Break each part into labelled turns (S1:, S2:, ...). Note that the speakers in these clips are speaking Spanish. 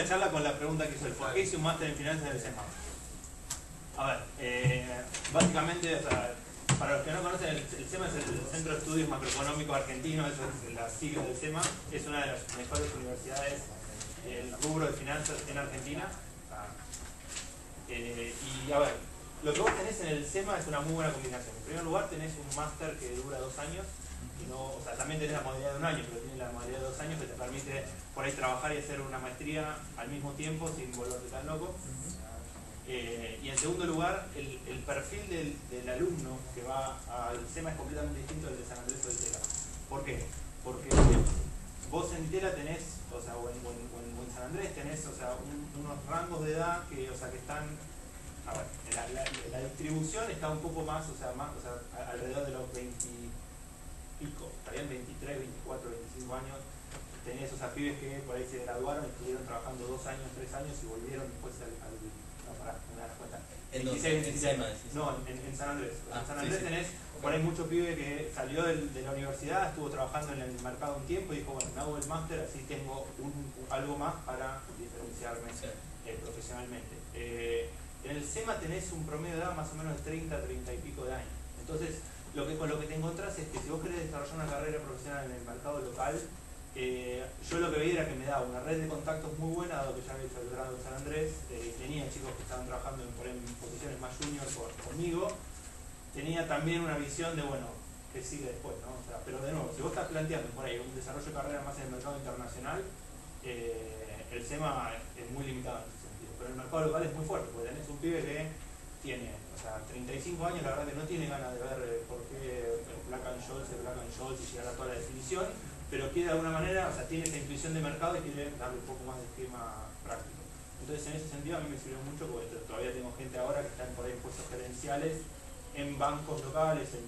S1: la charla con la pregunta que hizo el ¿por qué hice un máster en finanzas en el SEMA? A ver, básicamente, o sea, para los que no conocen, el SEMA es el Centro de Estudios Macroeconómicos Argentino, eso es la sigla del SEMA, es una de las mejores universidades del rubro de finanzas en Argentina. Y a ver, lo que vos tenés en el SEMA es una muy buena combinación. En primer lugar tenés un máster que dura 2 años, y no, o sea, también tenés la modalidad de 1 año, pero tienes la modalidad de 2 años que te permite por ahí trabajar y hacer una maestría al mismo tiempo sin volverte tan loco. Y en segundo lugar, el perfil del alumno que va al SEMA es completamente distinto del de San Andrés o del TELA. ¿Por qué? Porque vos en TELA tenés, o sea, o en San Andrés tenés, o sea, unos rangos de edad que, o sea, que están, a ver, la distribución está un poco más, o sea, alrededor de los 20 pico, estarían 23, 24, 25 años. Tenés, o sea, pibes que por ahí se graduaron y estuvieron trabajando 2 años, 3 años y volvieron después al no, pará, me das cuenta.
S2: ¿En
S1: 26, 27. No, en San Andrés. En San Andrés tenés por ahí muchos pibes que salió de la universidad, estuvo trabajando en el mercado un tiempo y dijo, bueno, me hago el máster, así tengo algo más para diferenciarme profesionalmente. En el SEMA tenés un promedio de edad más o menos de 30, 30 y pico de años. Entonces, con lo que te encontrás es que si vos querés desarrollar una carrera profesional en el mercado local, yo lo que veía era que me daba una red de contactos muy buena, dado que ya había hecho el grado en San Andrés, tenía chicos que estaban trabajando en posiciones más junior conmigo, tenía también una visión de, bueno, que sigue después, ¿no? O sea, pero de nuevo, si vos estás planteando por ahí un desarrollo de carrera más en el mercado internacional, el SEMA es muy limitado en ese sentido, pero el mercado local es muy fuerte, porque tenés un pibe que tiene, o sea, 35 años, la verdad que no tiene ganas de ver por qué Black & Scholes es Black & Scholes y llegar a toda la definición, pero quiere de alguna manera, o sea, tiene esa intuición de mercado y quiere darle un poco más de esquema práctico. Entonces, en ese sentido, a mí me sirvió mucho porque todavía tengo gente ahora que están por ahí en puestos gerenciales, en bancos locales, en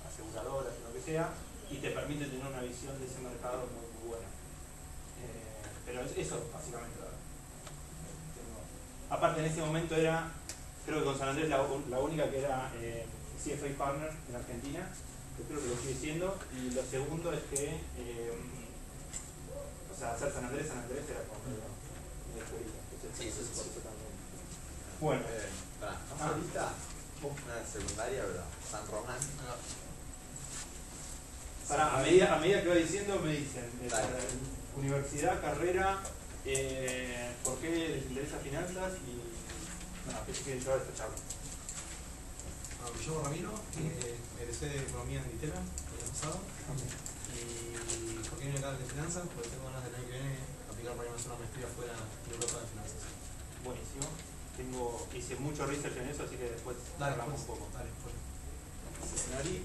S1: aseguradoras, en lo que sea, y te permite tener una visión de ese mercado muy, muy buena. Pero eso, básicamente, aparte, en ese momento era, creo que con San Andrés, la única que era CFA Partner en Argentina, que creo que lo sigue siendo, y lo segundo es que, o sea, hacer San Andrés era como una escuelita.
S2: Sí, eso es
S1: por eso también. Bueno.
S3: ahorita una secundaria, ¿verdad? San Román.
S1: A medida que va diciendo, me dicen, universidad, carrera, por qué les interesa finanzas y, bueno, qué se quieren llevar esta charla.
S4: Me llamo Ramiro, egresé de Economía en Itela el año pasado. ¿Y por qué vine acá de finanzas? Porque tengo ganas del año que viene aplicar para hacer una maestría fuera de Europa de finanzas.
S1: Buenísimo. Hice mucho research en eso, así que después hablamos un poco.
S4: Dale, pues.
S5: Nari,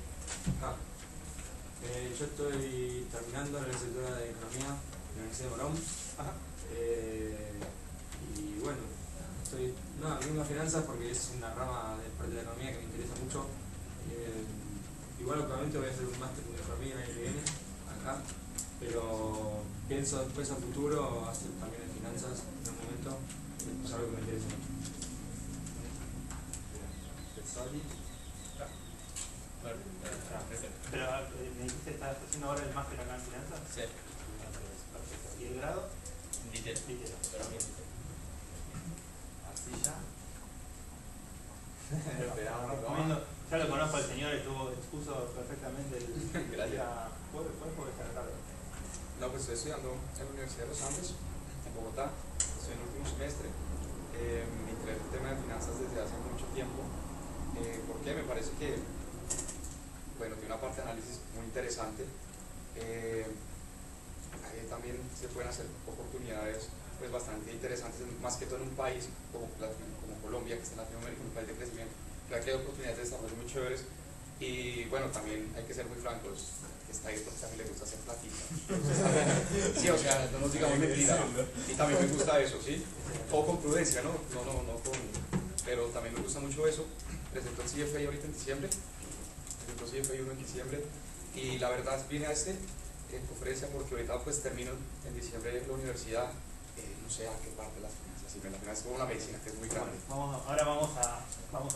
S5: yo estoy terminando la licenciatura de Economía en la Universidad de Morón. Y bueno, estoy viendo finanzas porque es una rama de parte de la economía que me interesa mucho. Igual actualmente voy a hacer un máster en economía el año que viene acá, pero pienso después a futuro hacer también en finanzas en un momento, es algo que me interesa mucho.
S1: Pero me dijiste que estás haciendo ahora el máster acá en finanzas.
S2: Sí.
S1: Perfecto. ¿Y el grado?
S2: Litera.
S3: Así ya.
S1: Ya lo conozco al señor, expuso perfectamente el día jueves porque está tarde.
S6: No, pues estoy estudiando en la Universidad de los Andes, en Bogotá, estoy en el último semestre. Me interesa el tema de finanzas desde hace mucho tiempo, porque me parece que, bueno, tiene una parte de análisis muy interesante. También se pueden hacer oportunidades pues bastante interesantes, más que todo en un país como Colombia, que está en Latinoamérica, un país de crecimiento, creo que hay oportunidades de desarrollo muy chéveres. Y bueno, también hay que ser muy francos, está ahí porque también le gusta hacer platita. Sí, o sea, no nos digamos mentira. Y también me gusta eso, ¿sí? O con prudencia, ¿no? No con... Pero también me gusta mucho eso. Presento el CFA ahorita en diciembre. Presento CFA 1 en diciembre. Y la verdad vine a conferencia porque ahorita pues termino en diciembre la universidad. No sé a qué parte de las finanzas. Sí, las finanzas es como una medicina que es muy grande.
S1: Ahora vamos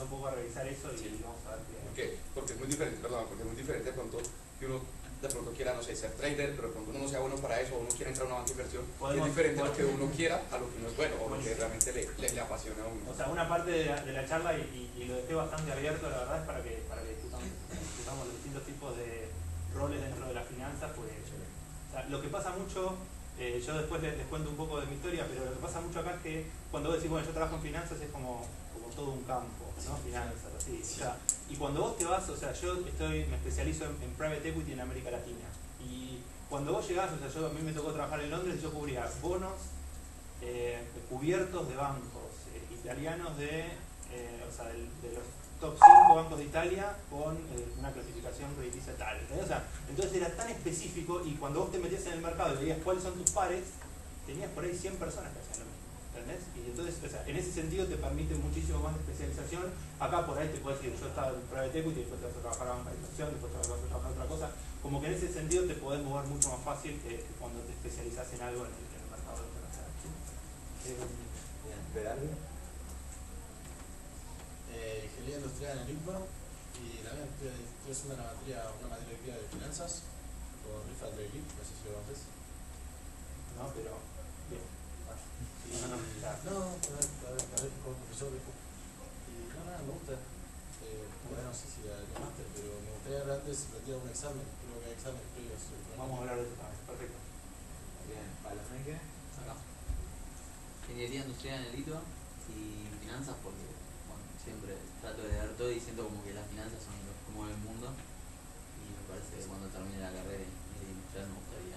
S1: un poco a revisar eso y vamos a ver qué.
S6: ¿Por qué? Porque es muy diferente, porque es muy diferente de pronto que uno de pronto quiera, no sé, ser trader, pero de pronto uno no sea bueno para eso, o uno quiera entrar a una banca de inversión,
S1: Podemos-
S6: es diferente a lo que uno quiera a lo que uno es bueno, o lo que realmente le apasiona a uno.
S1: O sea, una parte de la charla, y lo dejé bastante abierto, la verdad, es para que discutamos los distintos tipos de roles dentro de las finanzas, pues o sea, lo que pasa mucho, yo después les cuento un poco de mi historia, pero lo que pasa mucho acá es que cuando vos decís, bueno, yo trabajo en finanzas, es como todo un campo, ¿no? Finanzas, así. O sea, y cuando vos te vas, o sea, yo me especializo en private equity en América Latina. Y cuando vos llegás, o sea, a mí me tocó trabajar en Londres y yo cubría bonos cubiertos de bancos italianos de los top 5 bancos de Italia con una clasificación crediticia tal. ¿Entendés? O sea, entonces era tan específico, y cuando vos te metías en el mercado y veías cuáles son tus pares, tenías por ahí 100 personas que hacían lo mismo. ¿Entendés? Y entonces, o sea, en ese sentido te permite muchísimo más especialización. Acá por ahí te puedes decir, yo estaba en private equity, después te vas a trabajar a banca de inversión, después te vas a trabajar otra cosa. Como que en ese sentido te podés mover mucho más fácil que cuando te especializas en algo en el mercado internacional.
S3: Bien, Berardi.
S2: Ingeniería industrial en el INPA y la mía estoy haciendo una materia de finanzas con Rifat de Equip, no sé si lo conoces.
S1: No, pero bien.
S2: A ver, como profesor de y nada, me gusta. No sé si el máster, pero me gustaría antes retirar un examen, creo que hay exámenes previos.
S1: Vamos a hablar de eso también, perfecto.
S3: Bien, Palomeque.
S7: Acá. Ingeniería industrial en el ITBA y finanzas porque, bueno, siempre trato de leer todo y siento como que las finanzas son lo que mueve el mundo y me parece que cuando termine la carrera de ingeniería industrial me gustaría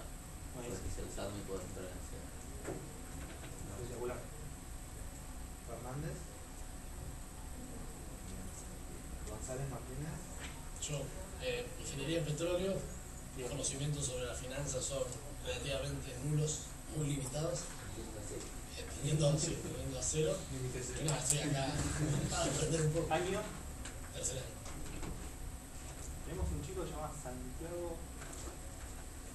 S7: especializarme y poder entrar en ese.
S1: Espectacular.
S3: Fernández. González Martínez.
S2: Yo, ingeniería en petróleo,
S1: Bien.
S2: conocimientos sobre las finanzas son relativamente nulos, muy limitados. Teniendo a cero. Y nada, estoy acá para aprender un poco.
S1: Año,
S2: Tercer año.
S1: tenemos un chico llamado Santiago.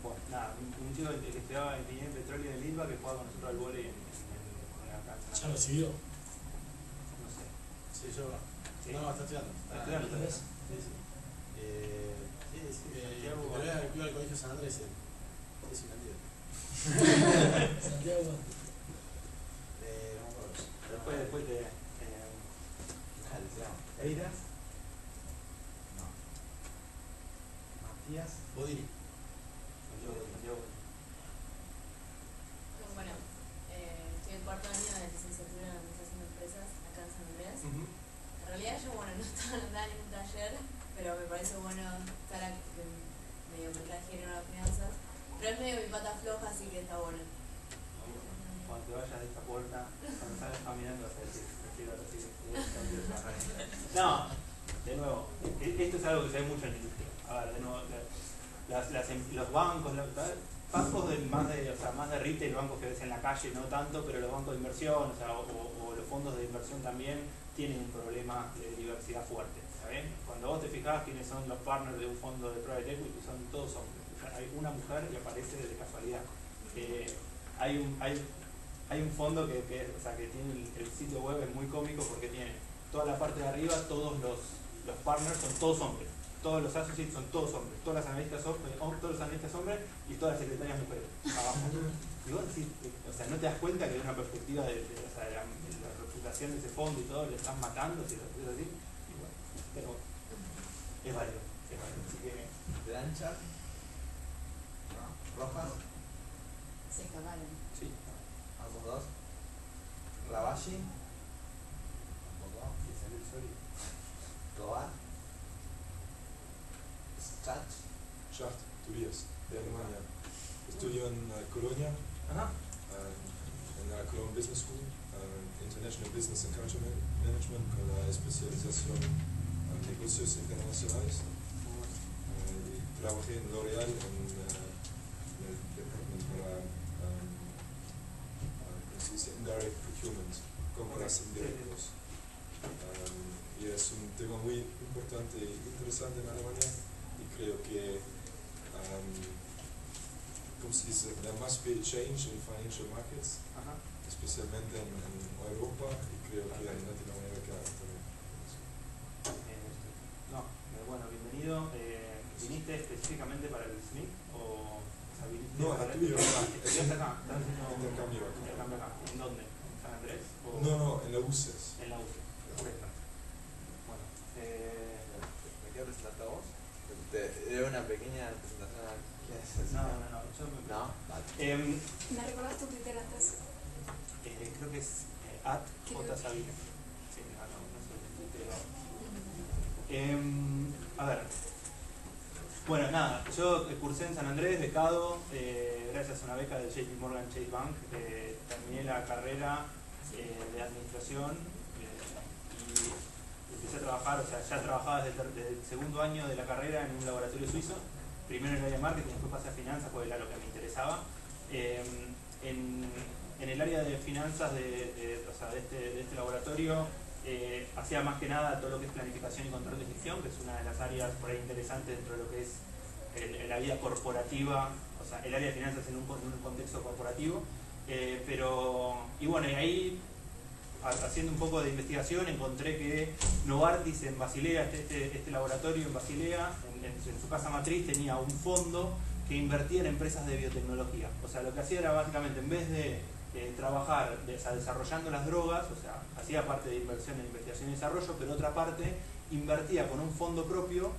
S1: Bueno, nada, un chico que estudiaba ingeniería en petróleo en el ITBA que jugaba con nosotros al vóley en la cancha.
S2: ¿Ya recibió?
S1: No sé.
S2: Sí, yo.
S1: ¿Sí?
S2: No, está estudiando.
S1: ¿Está estudiando todavía?
S2: Sí, sí.
S1: Santiago.
S2: Pero era el club del colegio San Andrés, es un líder. Santiago.
S3: No me acuerdo.
S1: Después de.
S3: Dale, se llama. Eiras. No. Matías.
S2: Bodini.
S1: Santiago.
S8: Bueno, estoy en cuarto año de licenciatura en Administración de Empresas acá en San Andrés. En realidad yo, bueno, no estaba en ningún taller, pero me parece bueno estar medio me trajeron a las finanzas. Pero es medio mi pata floja, así que está bueno.
S1: Cuando te vayas de esta puerta, cuando salgas caminando vas a decir, prefiero recibir. No, de nuevo, esto es algo que se ve mucho en la industria. A ver, de nuevo, los bancos, más de retail, bancos que ves en la calle, no tanto, pero los bancos de inversión, o los fondos de inversión también tienen un problema de diversidad fuerte. ¿Saben? Cuando vos te fijás quiénes son los partners de un fondo de private equity, son todos hombres. O sea, hay una mujer y aparece de casualidad. Hay un fondo que tiene el sitio web, es muy cómico porque tiene toda la parte de arriba, todos los partners son todos hombres. Todos los associates son todos hombres, todos los analistas hombres y todas las secretarias mujeres abajo. Y vos decís, o sea, no te das cuenta que de una perspectiva de la reputación de ese fondo y todo, le están matando, si lo ves así. Y bueno, pero es válido. Así que.
S3: Blanchard. No. Rojas.
S8: Se escaparon.
S1: Sí.
S3: Ambos dos. Rabashi. Tampoco.
S1: Y salió el sol y.
S3: Tobar. Schatz.
S9: Schacht, Tobias, de Alemania. Estudio en Colonia,
S1: Ajá.
S9: en la Cologne Business School, International Business and Culture Management, con la especialización en negocios internacionales. Trabajé en L'Oréal en el departamento para Indirect Procurement, compras indirectas. Y es un tema muy importante e interesante en Alemania. Y creo que, como se dice, there must be a change in financial markets,
S1: Ajá.
S9: especialmente en Europa y creo que en Latinoamérica también.
S1: No, bueno, bienvenido. Viniste específicamente básicamente para el SMIC o habilitaste
S9: No,
S1: para
S9: estudio acá.
S1: ¿Estudiaste acá? ¿Estás haciendo
S9: Intercambio acá.
S1: intercambio acá? ¿En dónde? ¿En San Andrés? ¿O
S9: No, en la UCES.
S1: en la UCE? Perfecto. Bueno,
S3: ¿Me quiero presentar a vos? Era una pequeña presentación a quién es ese.
S1: no. Yo
S3: No, vale.
S8: ¿Me recordás tu Twitter antes?
S1: creo que es @jsabine. Sí, no sé el tuiteo. A ver. Bueno, nada, yo cursé en San Andrés, becado, gracias a una beca del JP Morgan Chase Bank, terminé la carrera de administración y empecé a trabajar, o sea, ya trabajaba desde el segundo año de la carrera en un laboratorio suizo, primero en el área de marketing, después pasé a finanzas, porque era lo que me interesaba. En el área de finanzas de este laboratorio hacía más que nada todo lo que es planificación y control de gestión, que es una de las áreas por ahí interesantes dentro de lo que es la vida corporativa, o sea, el área de finanzas en un contexto corporativo. Y bueno, y ahí, haciendo un poco de investigación, encontré que Novartis en Basilea, este laboratorio en Basilea, en su casa matriz, tenía un fondo que invertía en empresas de biotecnología. O sea, lo que hacía era básicamente, en vez de trabajar desarrollando las drogas, o sea, hacía parte de inversión en investigación y desarrollo, pero otra parte invertía con un fondo propio,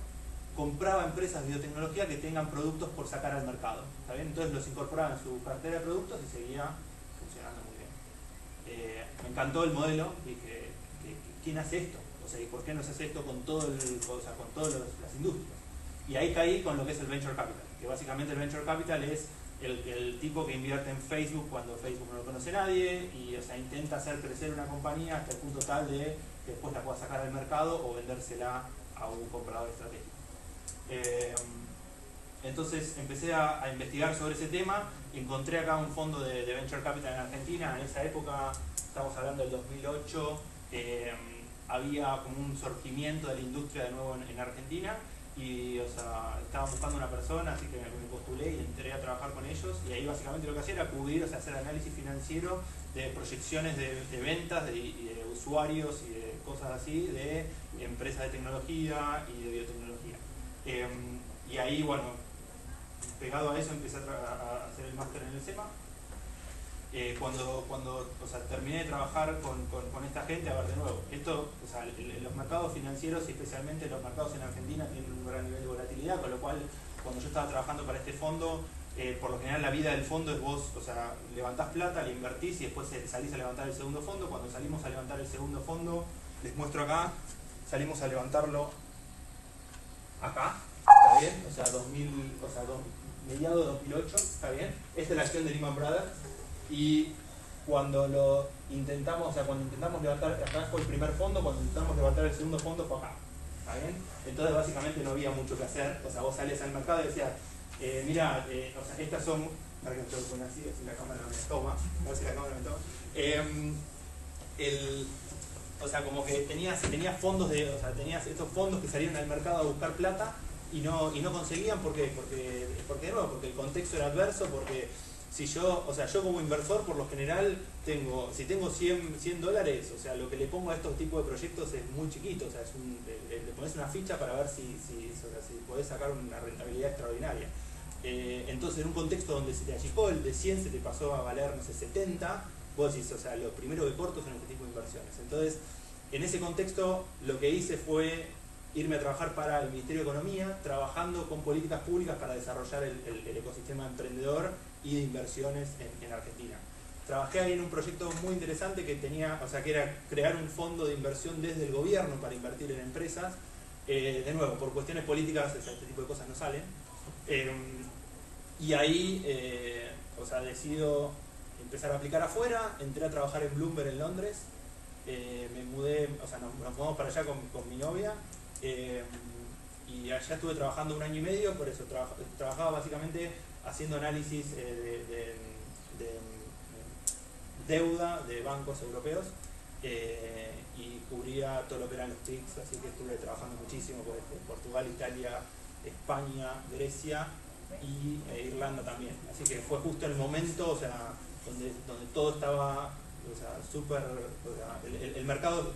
S1: compraba empresas de biotecnología que tengan productos por sacar al mercado, ¿está bien? Entonces los incorporaba en su cartera de productos y seguía funcionando muy bien. Me encantó el modelo, dije, ¿quién hace esto? O sea, ¿y por qué no se hace esto con todas las industrias? Y ahí caí con lo que es el Venture Capital, que básicamente el Venture Capital es el tipo que invierte en Facebook cuando Facebook no lo conoce nadie y, o sea, intenta hacer crecer una compañía hasta el punto tal de que después la pueda sacar al mercado o vendérsela a un comprador estratégico. Entonces empecé a investigar sobre ese tema, encontré acá un fondo de Venture Capital en Argentina. En esa época, estamos hablando del 2008, había como un surgimiento de la industria de nuevo en Argentina. Y, o sea, estaban buscando una persona, así que me postulé y entré a trabajar con ellos, y ahí básicamente lo que hacía era cubrir, o sea, hacer análisis financiero de proyecciones de ventas y de usuarios y de cosas así de empresas de tecnología y de biotecnología. Y ahí, bueno, pegado a eso empecé a hacer el máster en el SEMA. Cuando o sea, terminé de trabajar con esta gente, a ver, de nuevo, esto, o sea, los mercados financieros y especialmente los mercados en Argentina tienen un gran nivel de volatilidad, con lo cual cuando yo estaba trabajando para este fondo, por lo general la vida del fondo es vos, o sea, levantás plata, la invertís y después salís a levantar el segundo fondo. Cuando salimos a levantar el segundo fondo, les muestro acá, salimos a levantarlo acá, ¿está bien? O sea, mediados de 2008, ¿está bien? Esta es la acción de Lehman Brothers. Y cuando lo intentamos, o sea, cuando intentamos levantar, acá fue el primer fondo, cuando intentamos levantar el segundo fondo fue acá, ¿está bien? Entonces básicamente no había mucho que hacer, o sea, vos salías al mercado y decías, mira, o sea, estas son, para que no te lo ponga así, si la cámara me toma, a ver si la cámara me toma, o sea, como que tenías fondos o sea, tenías estos fondos que salieron al mercado a buscar plata y no conseguían, ¿por qué? Porque de nuevo, porque el contexto era adverso, porque si yo, o sea, yo como inversor por lo general si tengo $100, o sea, lo que le pongo a estos tipos de proyectos es muy chiquito, o sea, le pones una ficha para ver si podés sacar una rentabilidad extraordinaria. Entonces, en un contexto donde se te achicó el de 100, se te pasó a valer, no sé, 70, vos decís, o sea, lo primero que corto son este tipo de inversiones. Entonces, en ese contexto, lo que hice fue irme a trabajar para el Ministerio de Economía, trabajando con políticas públicas para desarrollar el ecosistema emprendedor y de inversiones en Argentina. Trabajé ahí en un proyecto muy interesante que tenía, o sea, que era crear un fondo de inversión desde el gobierno para invertir en empresas. De nuevo, por cuestiones políticas, o sea, este tipo de cosas no salen. Y ahí, o sea, decido empezar a aplicar afuera, entré a trabajar en Bloomberg en Londres, me mudé, o sea, nos mudamos para allá con mi novia, y allá estuve trabajando 1 año y medio, por eso trabajaba básicamente haciendo análisis de deuda de bancos europeos, y cubría todo lo que eran los TICs, así que estuve trabajando muchísimo por Portugal, Italia, España, Grecia y Irlanda también. Así que fue justo el momento, o sea, donde todo estaba, o sea, súper, o sea, el mercado,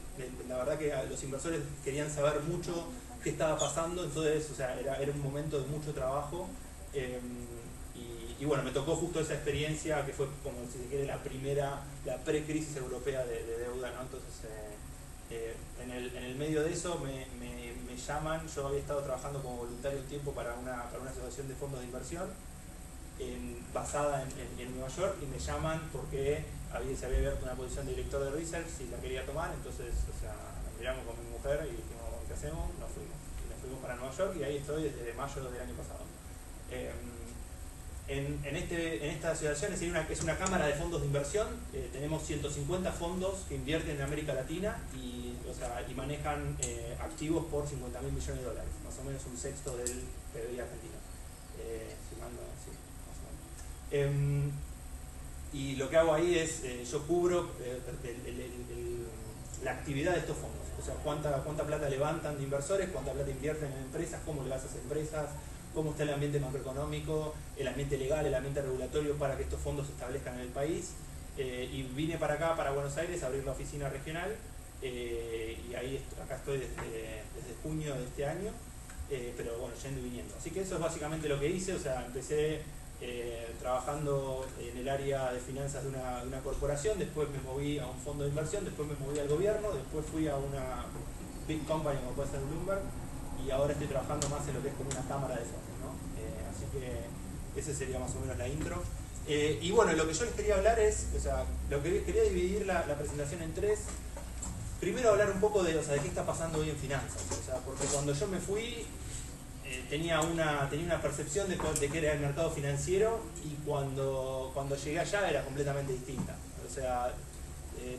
S1: la verdad que los inversores querían saber mucho qué estaba pasando. Entonces, o sea, era un momento de mucho trabajo. Y bueno, me tocó justo esa experiencia que fue como si se quiere la pre-crisis europea de deuda, ¿no? Entonces, en el medio de eso me llaman. Yo había estado trabajando como voluntario un tiempo para una asociación de fondos de inversión basada en Nueva York, y me llaman porque se había abierto una posición de director de research y la quería tomar. Entonces, o sea, nos miramos con mi mujer y dijimos, ¿qué hacemos? Nos fuimos para Nueva York, y ahí estoy desde mayo del año pasado. En esta asociación es una cámara de fondos de inversión. Tenemos 150 fondos que invierten en América Latina y manejan activos por 50.000 millones de dólares, más o menos un sexto del PBI argentino. Y lo que hago ahí es, yo cubro la actividad de estos fondos, o sea, cuánta plata levantan de inversores, cuánta plata invierten en empresas, cómo le vas a esas empresas, cómo está el ambiente macroeconómico, el ambiente legal, el ambiente regulatorio para que estos fondos se establezcan en el país. Y vine para acá, para Buenos Aires, a abrir la oficina regional, y acá estoy desde junio de este año, pero bueno, yendo y viniendo. Así que eso es básicamente lo que hice. O sea, empecé trabajando en el área de finanzas de una corporación, después me moví a un fondo de inversión, después me moví al gobierno, después fui a una big company como puede ser Bloomberg, y ahora estoy trabajando más en lo que es como una cámara de fondos, ¿no? Así que ese sería más o menos la intro. Y bueno, lo que yo les quería hablar es, o sea, lo que quería dividir la presentación en tres. Primero hablar un poco de qué está pasando hoy en finanzas, o sea, porque cuando yo me fui tenía una percepción de qué era el mercado financiero, y cuando llegué allá era completamente distinta. O sea,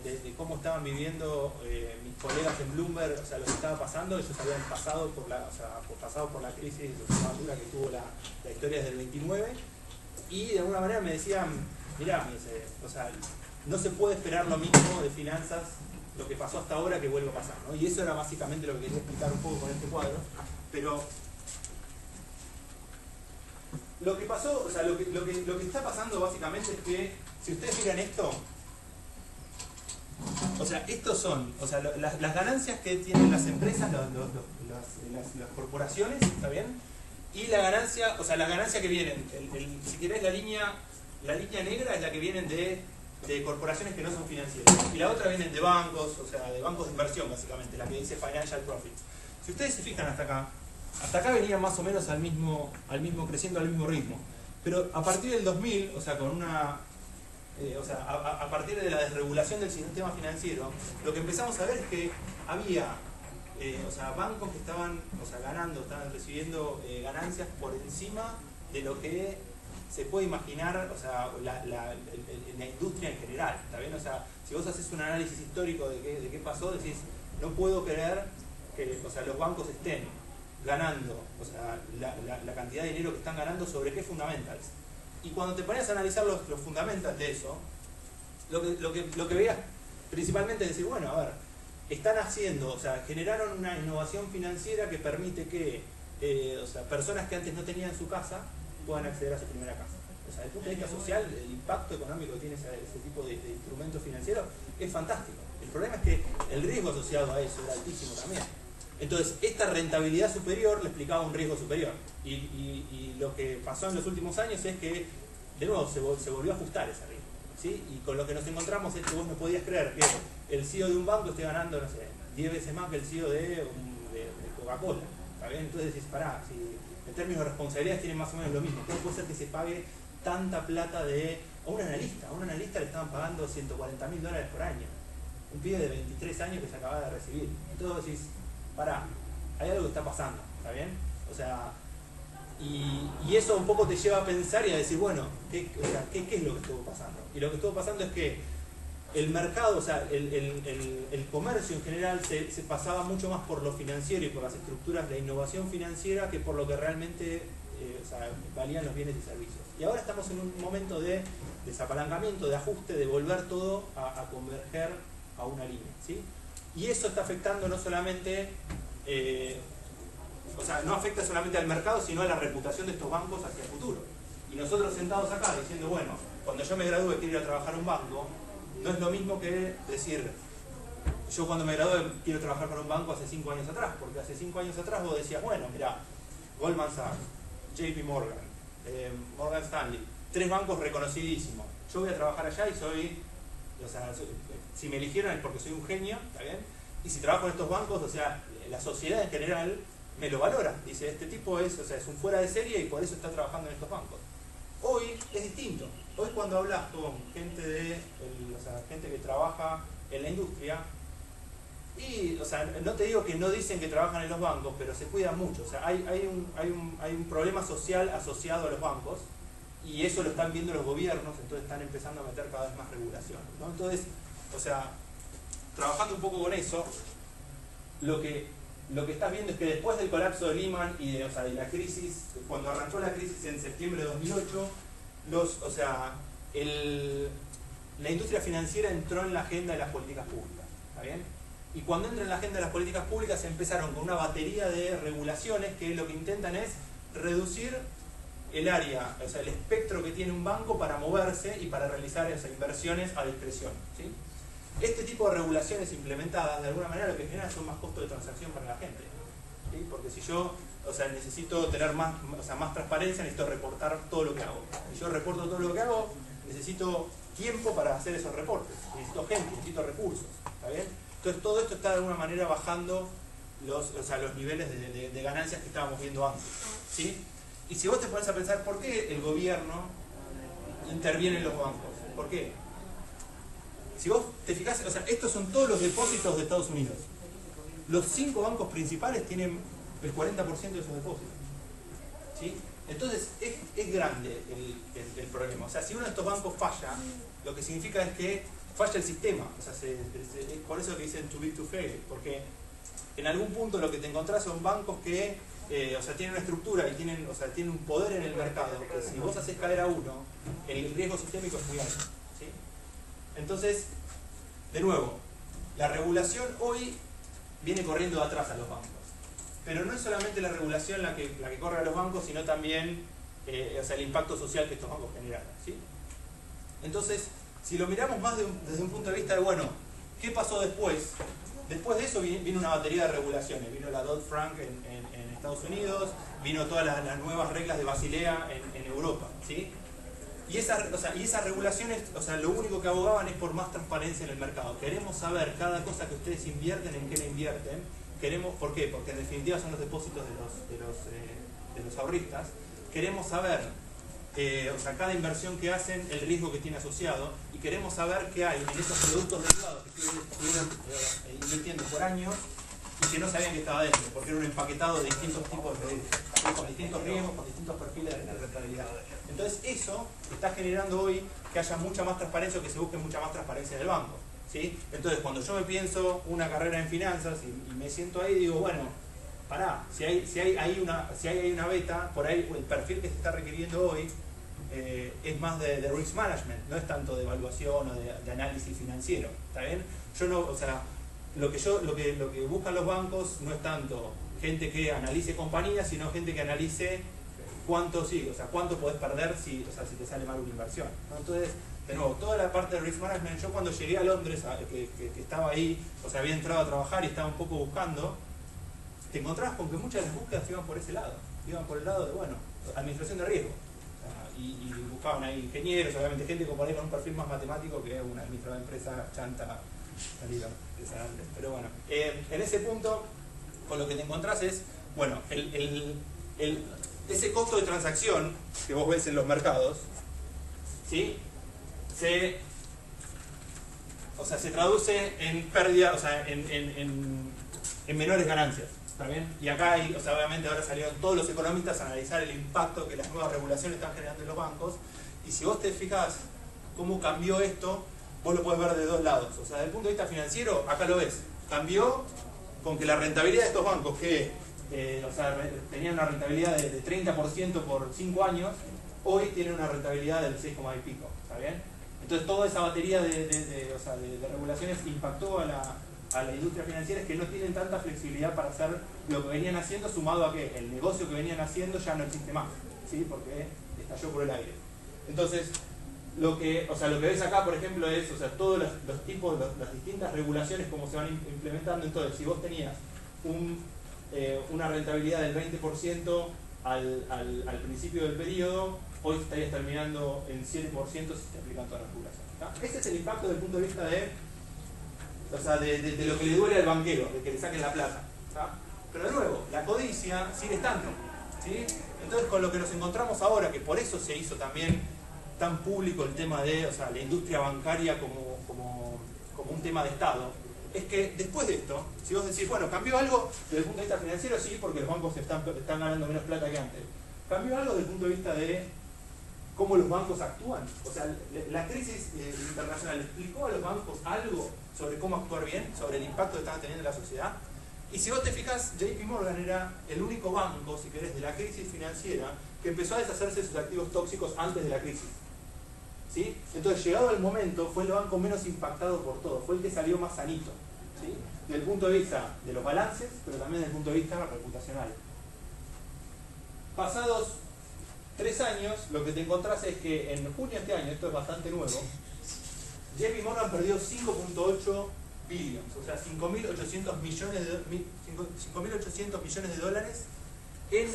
S1: de cómo estaban viviendo mis colegas en Bloomberg, o sea, lo que estaba pasando. Ellos habían pasado por la crisis más dura que tuvo la historia desde el 29, y de alguna manera me decían, mirá, o sea, no se puede esperar lo mismo de finanzas, lo que pasó hasta ahora, que vuelva a pasar, ¿no? Y eso era básicamente lo que quería explicar un poco con este cuadro. Pero lo que pasó, o sea, lo que está pasando básicamente es que, si ustedes miran esto, o sea, estos son, o sea, las ganancias que tienen las empresas, las corporaciones, ¿está bien? Y la ganancia, o sea, las ganancias que vienen, si querés, la línea negra es la que vienen de corporaciones que no son financieras, y la otra vienen de bancos, o sea, de bancos de inversión, básicamente, la que dice Financial Profits. Si ustedes se fijan hasta acá venían más o menos creciendo al mismo ritmo, pero a partir del 2000, o sea, a partir de la desregulación del sistema financiero, lo que empezamos a ver es que había bancos que estaban recibiendo ganancias por encima de lo que se puede imaginar, o sea, en la industria en general, ¿está bien? O sea, si vos haces un análisis histórico de qué pasó, decís, no puedo creer que, o sea, los bancos estén ganando, o sea, la cantidad de dinero que están ganando, sobre qué fundamentals. Y cuando te pones a analizar los fundamentals de eso, lo que veías principalmente es decir, bueno, a ver, están haciendo, o sea, generaron una innovación financiera que permite que personas que antes no tenían su casa puedan acceder a su primera casa. O sea, desde el punto de vista social, el impacto económico que tiene ese tipo de instrumentos financieros es fantástico. El problema es que el riesgo asociado a eso era altísimo también. Entonces, esta rentabilidad superior le explicaba un riesgo superior. Y lo que pasó en los últimos años es que, de nuevo, se volvió a ajustar ese riesgo, ¿sí? Y con lo que nos encontramos es que vos no podías creer que el CEO de un banco esté ganando, no sé, 10 veces más que el CEO de Coca-Cola. ¿Está bien? Entonces decís, pará, si en términos de responsabilidades tienen más o menos lo mismo. ¿Cómo puede ser que se pague tanta plata a un analista? A un analista le estaban pagando $140.000 por año. Un pibe de 23 años que se acaba de recibir. Entonces decís, pará, hay algo que está pasando, ¿está bien? O sea, y eso un poco te lleva a pensar y a decir, bueno, ¿qué es lo que estuvo pasando? Y lo que estuvo pasando es que el mercado, o sea, el comercio en general se pasaba mucho más por lo financiero y por las estructuras de innovación financiera que por lo que realmente valían los bienes y servicios. Y ahora estamos en un momento de desapalancamiento, de ajuste, de volver todo a converger a una línea, ¿sí? Y eso está afectando no solamente, no afecta solamente al mercado, sino a la reputación de estos bancos hacia el futuro. Y nosotros sentados acá diciendo, bueno, cuando yo me gradúe quiero ir a trabajar a un banco, no es lo mismo que decir, yo cuando me gradué quiero trabajar para un banco hace 5 años atrás, porque hace 5 años atrás vos decías, bueno, mira, Goldman Sachs, JP Morgan, Morgan Stanley, 3 bancos reconocidísimos. Yo voy a trabajar allá y si me eligieron es porque soy un genio, ¿está bien? Y si trabajo en estos bancos, o sea, la sociedad en general me lo valora. Dice, este tipo es un fuera de serie y por eso está trabajando en estos bancos. Hoy es distinto. Hoy cuando hablas con gente gente que trabaja en la industria, y, no te digo que no dicen que trabajan en los bancos, pero se cuidan mucho. O sea, hay un problema social asociado a los bancos, y eso lo están viendo los gobiernos, entonces están empezando a meter cada vez más regulación, ¿no? Entonces, trabajando un poco con eso, lo que estás viendo es que después del colapso de Lehman y de la crisis, cuando arrancó la crisis en septiembre de 2008, la industria financiera entró en la agenda de las políticas públicas, ¿está bien? Y cuando entra en la agenda de las políticas públicas se empezaron con una batería de regulaciones que lo que intentan es reducir el área, el espectro que tiene un banco para moverse y para realizar esas inversiones a discreción, ¿sí? Este tipo de regulaciones implementadas, de alguna manera, lo que generan son más costos de transacción para la gente, ¿sí? Porque si yo necesito tener más transparencia, necesito reportar todo lo que hago. Si yo reporto todo lo que hago, necesito tiempo para hacer esos reportes, necesito gente, necesito recursos, ¿está bien? Entonces todo esto está de alguna manera bajando los niveles de ganancias que estábamos viendo antes, ¿sí? Y si vos te pones a pensar, ¿por qué el gobierno interviene en los bancos? ¿Por qué? Si vos te fijás, estos son todos los depósitos de Estados Unidos. Los 5 bancos principales tienen el 40% de esos depósitos, ¿sí? Entonces es grande el problema. O sea, si uno de estos bancos falla, lo que significa es que falla el sistema. Es por eso que dicen too big to fail, porque en algún punto lo que te encontrás son bancos que tienen una estructura y tienen un poder en el mercado, que si vos haces caer a uno, el riesgo sistémico es muy alto, ¿sí? Entonces, de nuevo, la regulación hoy viene corriendo de atrás a los bancos. Pero no es solamente la regulación la que corre a los bancos, sino también el impacto social que estos bancos generan, ¿sí? Entonces, si lo miramos más desde un punto de vista de, bueno, ¿qué pasó después? Después de eso vino una batería de regulaciones. Vino la Dodd-Frank en Estados Unidos, vino todas las nuevas reglas de Basilea en Europa, ¿sí? Y esas regulaciones, lo único que abogaban es por más transparencia en el mercado. Queremos saber cada cosa que ustedes invierten, en qué la invierten. ¿Por qué? Porque en definitiva son los depósitos de los ahorristas. Queremos saber cada inversión que hacen, el riesgo que tiene asociado, y queremos saber qué hay en esos productos derivados que estuvieron invirtiendo por años y que no sabían que estaba dentro, porque era un empaquetado de distintos tipos de productos, con distintos riesgos, con distintos perfiles de rentabilidad. Entonces eso está generando hoy que haya mucha más transparencia, o que se busque mucha más transparencia en el banco, ¿sí? Entonces cuando yo me pienso una carrera en finanzas y me siento ahí, digo, bueno, pará, si hay una beta, por ahí el perfil que se está requiriendo hoy es más de risk management, no es tanto de evaluación o de análisis financiero, ¿está bien? Lo que buscan los bancos no es tanto gente que analice compañías, sino gente que analice cuánto podés perder si te sale mal una inversión, ¿no? Entonces, de nuevo, toda la parte de risk management, yo cuando llegué a Londres, que estaba ahí, había entrado a trabajar y estaba un poco buscando, te encontrabas con que muchas de las búsquedas iban por ese lado, iban por el lado de, administración de riesgo. Y buscaban ahí ingenieros, obviamente gente con un perfil más matemático que una administradora de empresa chanta salida. Pero bueno, en ese punto, con lo que te encontrás es, ese costo de transacción que vos ves en los mercados, ¿sí? Se traduce en pérdida, en menores ganancias. ¿Está bien? Y acá obviamente ahora salieron todos los economistas a analizar el impacto que las nuevas regulaciones están generando en los bancos, y si vos te fijas cómo cambió esto, vos lo podés ver de dos lados. Desde el punto de vista financiero, acá lo ves, cambió con que la rentabilidad de estos bancos, que tenían una rentabilidad de 30% por 5 años, hoy tienen una rentabilidad del 6, y pico, ¿está bien? Entonces toda esa batería de regulaciones impactó a la industria financiera, es que no tienen tanta flexibilidad para hacer lo que venían haciendo, sumado a que el negocio que venían haciendo ya no existe más, ¿sí? Porque estalló por el aire. Entonces, lo que ves acá, por ejemplo, es todos los tipos, las distintas regulaciones, cómo se van implementando. Entonces, si vos tenías una rentabilidad del 20% al principio del periodo, hoy estarías terminando en 7% si te aplican todas las regulaciones. ¿Tá? Ese es el impacto desde el punto de vista de lo que le duele al banquero, de que le saquen la plata. ¿Tá? Pero de nuevo, la codicia sigue estando. ¿Sí? Entonces, con lo que nos encontramos ahora, que por eso se hizo también tan público el tema de la industria bancaria como un tema de Estado, es que después de esto, si vos decís, bueno, ¿cambió algo desde el punto de vista financiero? Sí, porque los bancos están ganando menos plata que antes. ¿Cambió algo desde el punto de vista de cómo los bancos actúan? O sea, la crisis internacional explicó a los bancos algo sobre cómo actuar bien, sobre el impacto que estaban teniendo en la sociedad. Y si vos te fijas, JP Morgan era el único banco, si querés, de la crisis financiera que empezó a deshacerse de sus activos tóxicos antes de la crisis. ¿Sí? Entonces, llegado el momento, fue el banco menos impactado por todo, fue el que salió más sanito. ¿Sí? Desde el punto de vista de los balances, pero también desde el punto de vista reputacional. Pasados 3 años, lo que te encontrás es que en junio de este año, esto es bastante nuevo, JP Morgan perdió 5.8 billions, o sea, 5.800 millones de dólares en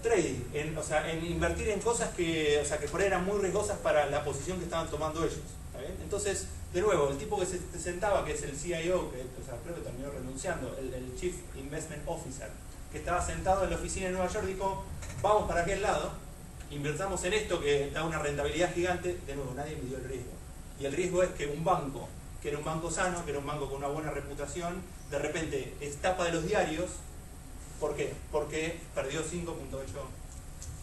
S1: trading, en invertir en cosas que por ahí eran muy riesgosas para la posición que estaban tomando ellos. ¿Está bien? Entonces, de nuevo, el tipo que se sentaba, que es el CIO, que creo que terminó renunciando, el Chief Investment Officer, que estaba sentado en la oficina de Nueva York, dijo, vamos para aquel lado, invertamos en esto que da una rentabilidad gigante. De nuevo, nadie midió el riesgo. Y el riesgo es que un banco, que era un banco sano, que era un banco con una buena reputación, de repente es tapa de los diarios. ¿Por qué? Porque perdió 5.8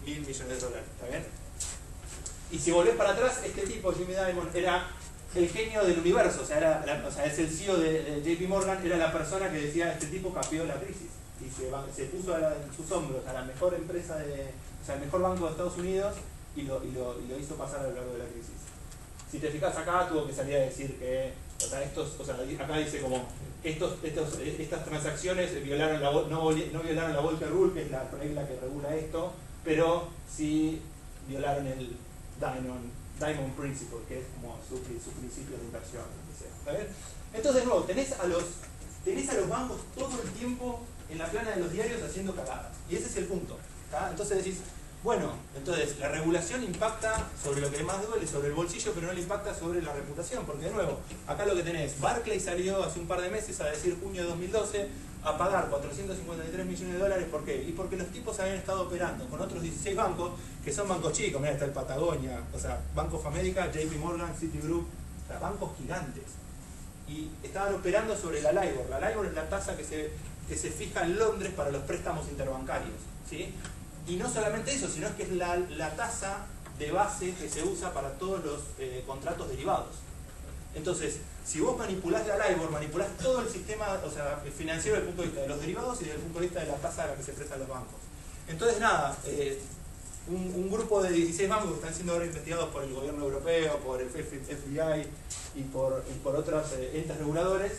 S1: mil millones de dólares. ¿Está bien? Y si volvés para atrás, este tipo, Jamie Dimon, era el genio del universo. O sea, es el CEO de JP Morgan, era la persona que decía, este tipo capeó la crisis. Y se puso en sus hombros a la mejor empresa, el mejor banco de Estados Unidos, y lo hizo pasar a lo largo de la crisis. Si te fijas acá, tuvo que salir a decir que, acá dice como, estas transacciones no violaron la Volcker Rule, que es la regla que regula esto, pero sí violaron el Diamond Principle, que es como su principio de inversión. ¿Está bien? Entonces, de nuevo, tenés a los bancos todo el tiempo en la plana de los diarios haciendo cagadas. Y ese es el punto. ¿Tá? Entonces decís, bueno, entonces la regulación impacta sobre lo que más duele, sobre el bolsillo, pero no le impacta sobre la reputación, porque de nuevo, acá lo que tenés, Barclays salió hace un par de meses a decir, junio de 2012, a pagar 453 millones de dólares. ¿Por qué? Y porque los tipos habían estado operando con otros 16 bancos, que son bancos chicos, mira, está el Patagonia, Bank of America, JP Morgan, Citigroup, bancos gigantes. Y estaban operando sobre la LIBOR. La LIBOR es la tasa que se fija en Londres para los préstamos interbancarios. ¿Sí? Y no solamente eso, sino que es la tasa de base que se usa para todos los contratos derivados. Entonces, si vos manipulás la LIBOR, manipulás todo el sistema financiero desde el punto de vista de los derivados y desde el punto de vista de la tasa a la que se prestan los bancos. Entonces, nada, un grupo de 16 bancos que están siendo ahora investigados por el gobierno europeo, por el FBI y por otros entes reguladores,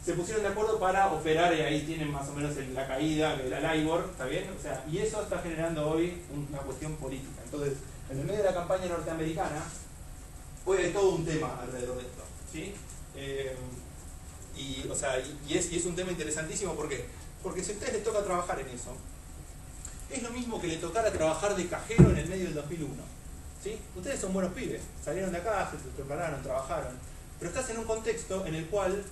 S1: se pusieron de acuerdo para operar, y ahí tienen más o menos la caída de la LIBOR, ¿está bien? Y eso está generando hoy una cuestión política. Entonces, en el medio de la campaña norteamericana, hoy hay todo un tema alrededor de esto, ¿sí? Y es un tema interesantísimo, ¿por qué? Porque si a ustedes les toca trabajar en eso, es lo mismo que le tocara trabajar de cajero en el medio del 2001, ¿sí? Ustedes son buenos pibes, salieron de acá, se prepararon, trabajaron, pero estás en un contexto en el cual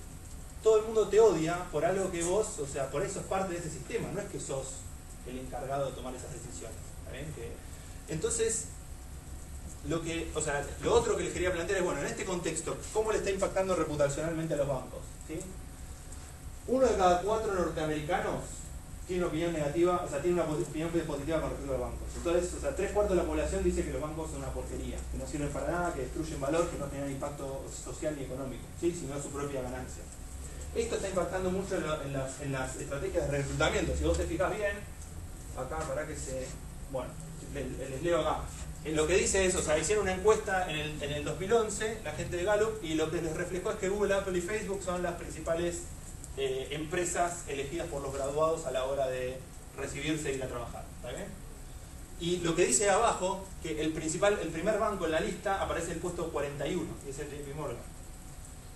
S1: todo el mundo te odia por algo que vos, por eso es parte de ese sistema, no es que sos el encargado de tomar esas decisiones. ¿Está bien? Entonces, lo otro que les quería plantear es, bueno, en este contexto, ¿cómo le está impactando reputacionalmente a los bancos? ¿Sí? 1 de cada 4 norteamericanos tiene una opinión negativa, tiene una opinión positiva con respecto a los bancos. Entonces, 3/4 de la población dice que los bancos son una porquería, que no sirven para nada, que destruyen valor, que no generan impacto social ni económico, ¿sí? Sino su propia ganancia. Esto está impactando mucho en las estrategias de reclutamiento. Si vos te fijas bien, acá bueno, les leo acá. Lo que dice es, hicieron una encuesta en el 2011, la gente de Gallup, y lo que les reflejó es que Google, Apple y Facebook son las principales empresas elegidas por los graduados a la hora de recibirse e ir a trabajar. ¿Está bien? Y lo que dice abajo, que el primer banco en la lista aparece el puesto 41, que es el JP Morgan.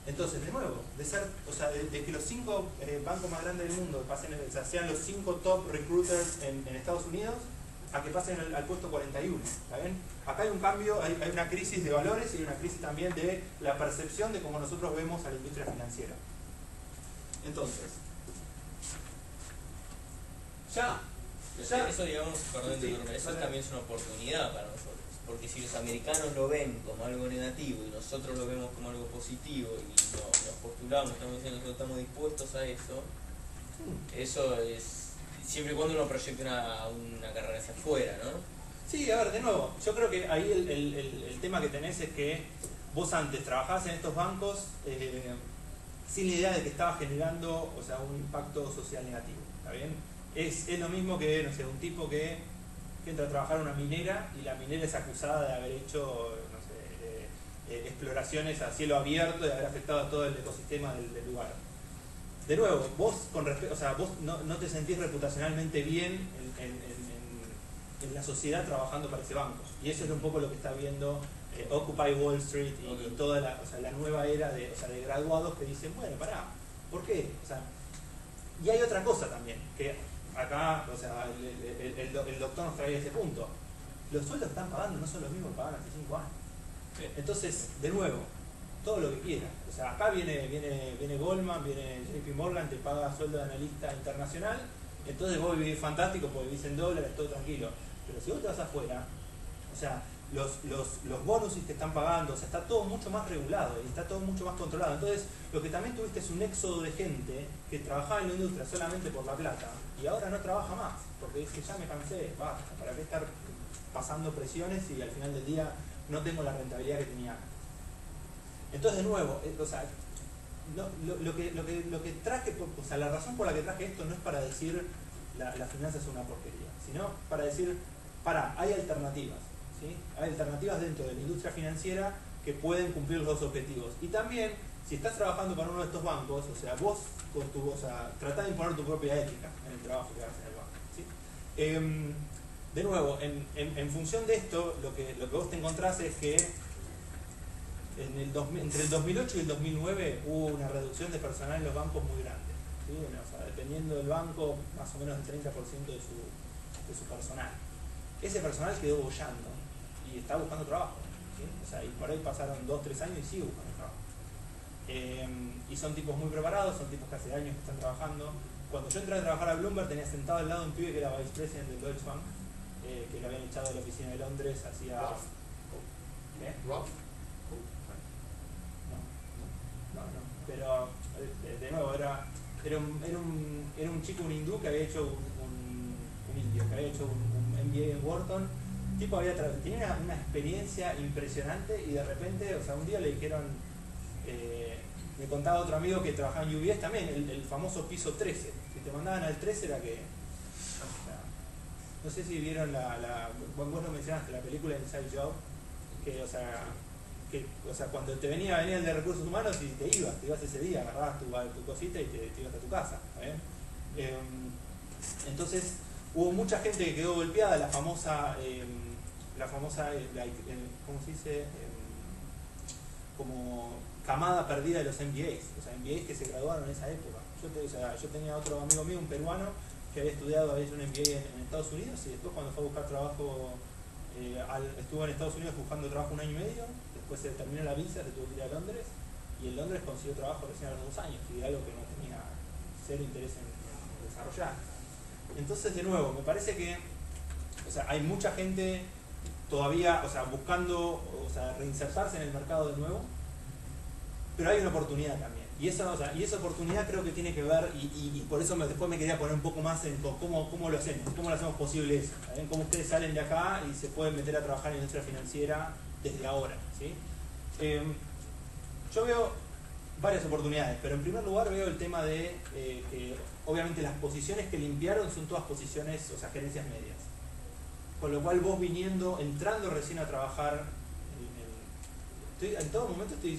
S1: Entonces, de nuevo, de que los 5 bancos más grandes del mundo pasen, o sea, sean los 5 top recruiters en Estados Unidos, a que pasen al puesto 41. ¿Está bien? Acá hay un cambio, hay una crisis de valores y una crisis también de la percepción de cómo nosotros vemos a la industria financiera. Entonces,
S10: Eso, digamos, perdón, eso también es una oportunidad para nosotros. Porque si los americanos lo ven como algo negativo y nosotros lo vemos como algo positivo y nos postulamos, estamos diciendo que nosotros estamos dispuestos a eso, eso es siempre y cuando uno proyecte una carrera hacia afuera, ¿no?
S1: Sí, a ver, de nuevo, yo creo que ahí el tema que tenés es que vos antes trabajabas en estos bancos sin la idea de que estaba generando, o sea, un impacto social negativo, ¿está bien? Es lo mismo que, no sé, un tipo que entra a trabajar en una minera y la minera es acusada de haber hecho, no sé, exploraciones a cielo abierto y de haber afectado a todo el ecosistema del lugar. De nuevo, vos vos no te sentís reputacionalmente bien en la sociedad trabajando para ese banco. Y eso es un poco lo que está viendo Occupy Wall Street y toda la nueva era de graduados que dicen, bueno, pará, ¿por qué? Y hay otra cosa también, que acá, el doctor nos traía ese punto. Los sueldos que están pagando no son los mismos que pagaban hace 5 años.
S10: Sí.
S1: Entonces, de nuevo, todo lo que quieran. O sea, acá viene Goldman, viene JP Morgan, te paga sueldo de analista internacional, entonces vos vivís fantástico porque vivís en dólares, todo tranquilo. Pero si vos te vas afuera, o sea, los bonuses que están pagando, o sea, está todo mucho más regulado y está todo mucho más controlado. Entonces, lo que también tuviste es un éxodo de gente que trabajaba en la industria solamente por la plata y ahora no trabaja más, porque dice, ya me cansé, basta, ¿para qué estar pasando presiones y al final del día no tengo la rentabilidad que tenía antes? Entonces, de nuevo, lo que traje, o sea, la razón por la que traje esto no es para decir la finanza es una porquería, sino para decir, hay alternativas, ¿sí? Hay alternativas dentro de la industria financiera que pueden cumplir los dos objetivos. Y también, si estás trabajando para uno de estos bancos, o sea, vos tratá de imponer tu propia ética en el trabajo que hagas en el banco, ¿sí? De nuevo, en función de esto, lo que vos te encontrás es que entre el 2008 y el 2009 hubo una reducción de personal en los bancos muy grande, ¿sí? O sea, dependiendo del banco, más o menos el 30% de su personal. Ese personal quedó boyando y está buscando trabajo, ¿sí? O sea, y por ahí pasaron 2-3 años y sigue buscando trabajo. Y son tipos muy preparados, son tipos que hace años que están trabajando. Cuando yo entré a trabajar a Bloomberg tenía sentado al lado un pibe que era vicepresident del Deutsche Bank, que lo habían echado de la oficina de Londres hacía... ¿Qué?
S4: Rob.
S1: No, pero de nuevo era un chico, un hindú que había hecho un indio, que había hecho un MBA en Wharton. El tipo tenía una experiencia impresionante y de repente, o sea, un día le dijeron, me contaba otro amigo que trabajaba en UBS también, el famoso piso 13. Si te mandaban al 13 era que... No sé si vieron vos lo mencionaste, la película Inside Job, que, o sea, cuando te venía el de recursos humanos y te ibas ese día, agarrabas tu cosita y te ibas a tu casa, ¿está bien? Entonces hubo mucha gente que quedó golpeada, la famosa ¿cómo se dice? Como camada perdida de los MBAs, o sea, MBAs que se graduaron en esa época. Yo tenía otro amigo mío, un peruano, que había estudiado, había hecho un MBA en Estados Unidos y después cuando fue a buscar trabajo, estuvo en Estados Unidos buscando trabajo 1 año y medio, después se terminó la visa, se tuvo que ir a Londres y en Londres consiguió trabajo recién a los 2 años y algo que no tenía cero interés en desarrollar. Entonces, de nuevo, me parece que, o sea, hay mucha gente todavía, o sea, buscando, o sea, reinsertarse en el mercado de nuevo, pero hay una oportunidad también. Y esa oportunidad creo que tiene que ver, y por eso después me quería poner un poco más en cómo lo hacemos posible eso, ¿saben? Cómo ustedes salen de acá y se pueden meter a trabajar en la industria financiera desde ahora, ¿sí? Yo veo varias oportunidades, pero en primer lugar veo el tema de que obviamente las posiciones que limpiaron son todas posiciones, o sea, gerencias medias. Con lo cual vos entrando recién a trabajar, en todo momento estoy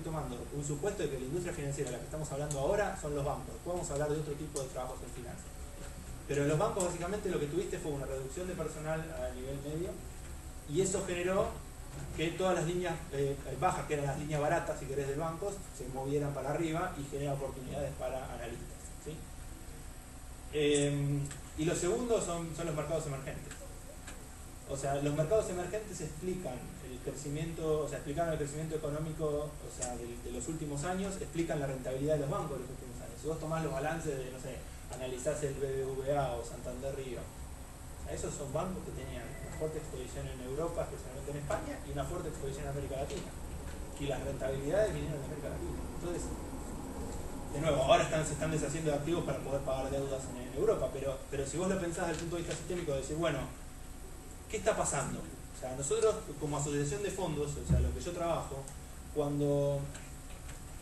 S1: tomando un supuesto de que la industria financiera de la que estamos hablando ahora son los bancos. Después vamos a hablar de otro tipo de trabajos en finanzas. Pero en los bancos básicamente lo que tuviste fue una reducción de personal a nivel medio y eso generó que todas las líneas bajas, que eran las líneas baratas, si querés, del banco, se movieran para arriba y genera oportunidades para analistas, ¿sí? Y lo segundo son los mercados emergentes. O sea, los mercados emergentes explican el crecimiento, o sea, explicaron el crecimiento económico, o sea, de los últimos años, explican la rentabilidad de los bancos de los últimos años. Si vos tomás los balances de, no sé, analizás el BBVA o Santander Río, o sea, esos son bancos que tenían una fuerte exposición en Europa, especialmente en España, y una fuerte exposición en América Latina. Y las rentabilidades vinieron de América Latina. Entonces, de nuevo, ahora se están deshaciendo de activos para poder pagar deudas en Europa, pero si vos lo pensás desde el punto de vista sistémico, de decir, bueno, ¿qué está pasando? O sea, nosotros como asociación de fondos, o sea, lo que yo trabajo, cuando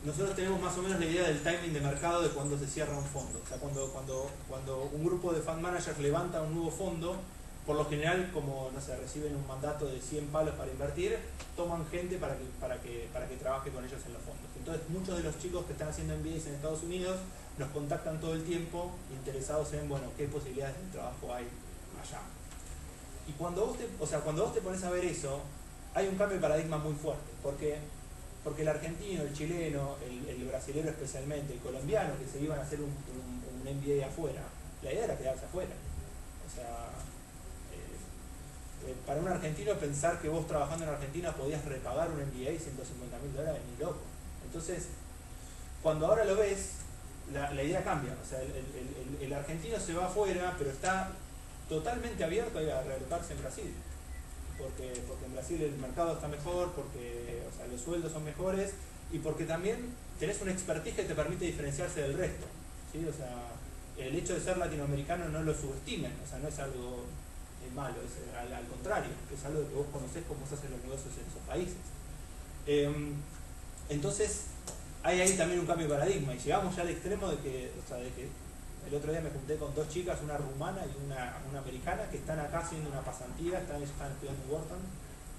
S1: nosotros tenemos más o menos la idea del timing de mercado de cuando se cierra un fondo. O sea, cuando un grupo de fund managers levanta un nuevo fondo, por lo general, como no sé, reciben un mandato de 100 palos para invertir, toman gente para que trabaje con ellos en los fondos. Entonces, muchos de los chicos que están haciendo MBAs en Estados Unidos nos contactan todo el tiempo interesados en, bueno, qué posibilidades de trabajo hay allá. Y cuando vos te pones a ver eso, hay un cambio de paradigma muy fuerte, porque el argentino, el chileno, el brasilero especialmente, el colombiano, que se iban a hacer un MBA afuera, la idea era quedarse afuera. O sea, para un argentino pensar que vos trabajando en Argentina podías repagar un MBA $150.000, ni loco. Entonces, cuando ahora lo ves, la idea cambia. O sea, el argentino se va afuera, pero está totalmente abierto a realocarse en Brasil. Porque en Brasil el mercado está mejor, porque o sea, los sueldos son mejores y porque también tenés una expertise que te permite diferenciarse del resto, ¿sí? O sea, el hecho de ser latinoamericano no lo subestimen, o sea, no es algo malo, es al contrario, es algo que vos conocés cómo se hacen los negocios en esos países. Entonces, hay ahí también un cambio de paradigma y llegamos ya al extremo de que el otro día me junté con dos chicas, una rumana y una americana, que están acá haciendo una pasantía, están estudiando en Wharton,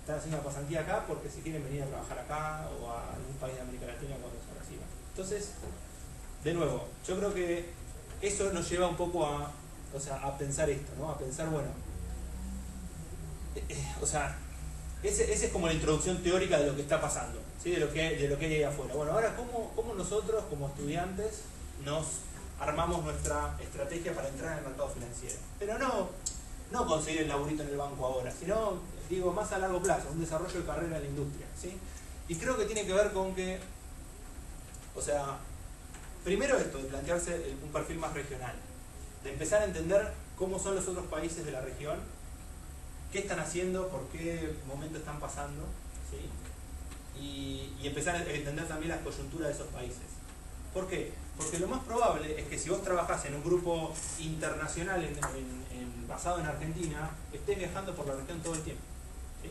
S1: están haciendo una pasantía acá porque si quieren venir a trabajar acá o a algún país de América Latina cuando se reciban. Entonces, de nuevo, yo creo que eso nos lleva un poco a pensar esto, ¿no? A pensar, bueno, o sea, esa es como la introducción teórica de lo que está pasando, ¿sí? de lo que hay ahí afuera. Bueno, ahora, ¿cómo nosotros como estudiantes nos armamos nuestra estrategia para entrar en el mercado financiero? Pero no conseguir el laburito en el banco ahora, sino, digo, más a largo plazo, un desarrollo de carrera en la industria, ¿sí? Y creo que tiene que ver con que, o sea, primero esto, de plantearse un perfil más regional, de empezar a entender cómo son los otros países de la región, qué están haciendo, por qué momento están pasando, ¿sí? Y empezar a entender también las coyunturas de esos países. ¿Por qué? Porque lo más probable es que si vos trabajás en un grupo internacional basado en Argentina, estés viajando por la región todo el tiempo, ¿sí?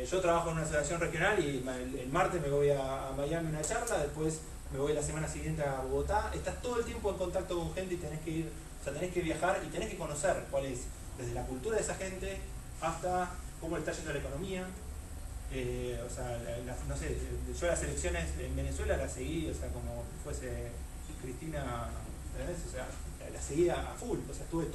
S1: Yo trabajo en una asociación regional y el martes me voy a Miami a una charla, después me voy la semana siguiente a Bogotá. Estás todo el tiempo en contacto con gente y tenés que ir, o sea, tenés que viajar y tenés que conocer cuál es, desde la cultura de esa gente hasta cómo le está yendo la economía. O sea, no sé, yo las elecciones en Venezuela las seguí, o sea, como si fuese Cristina, ¿entendés? O sea, la seguí a full, o sea, estuve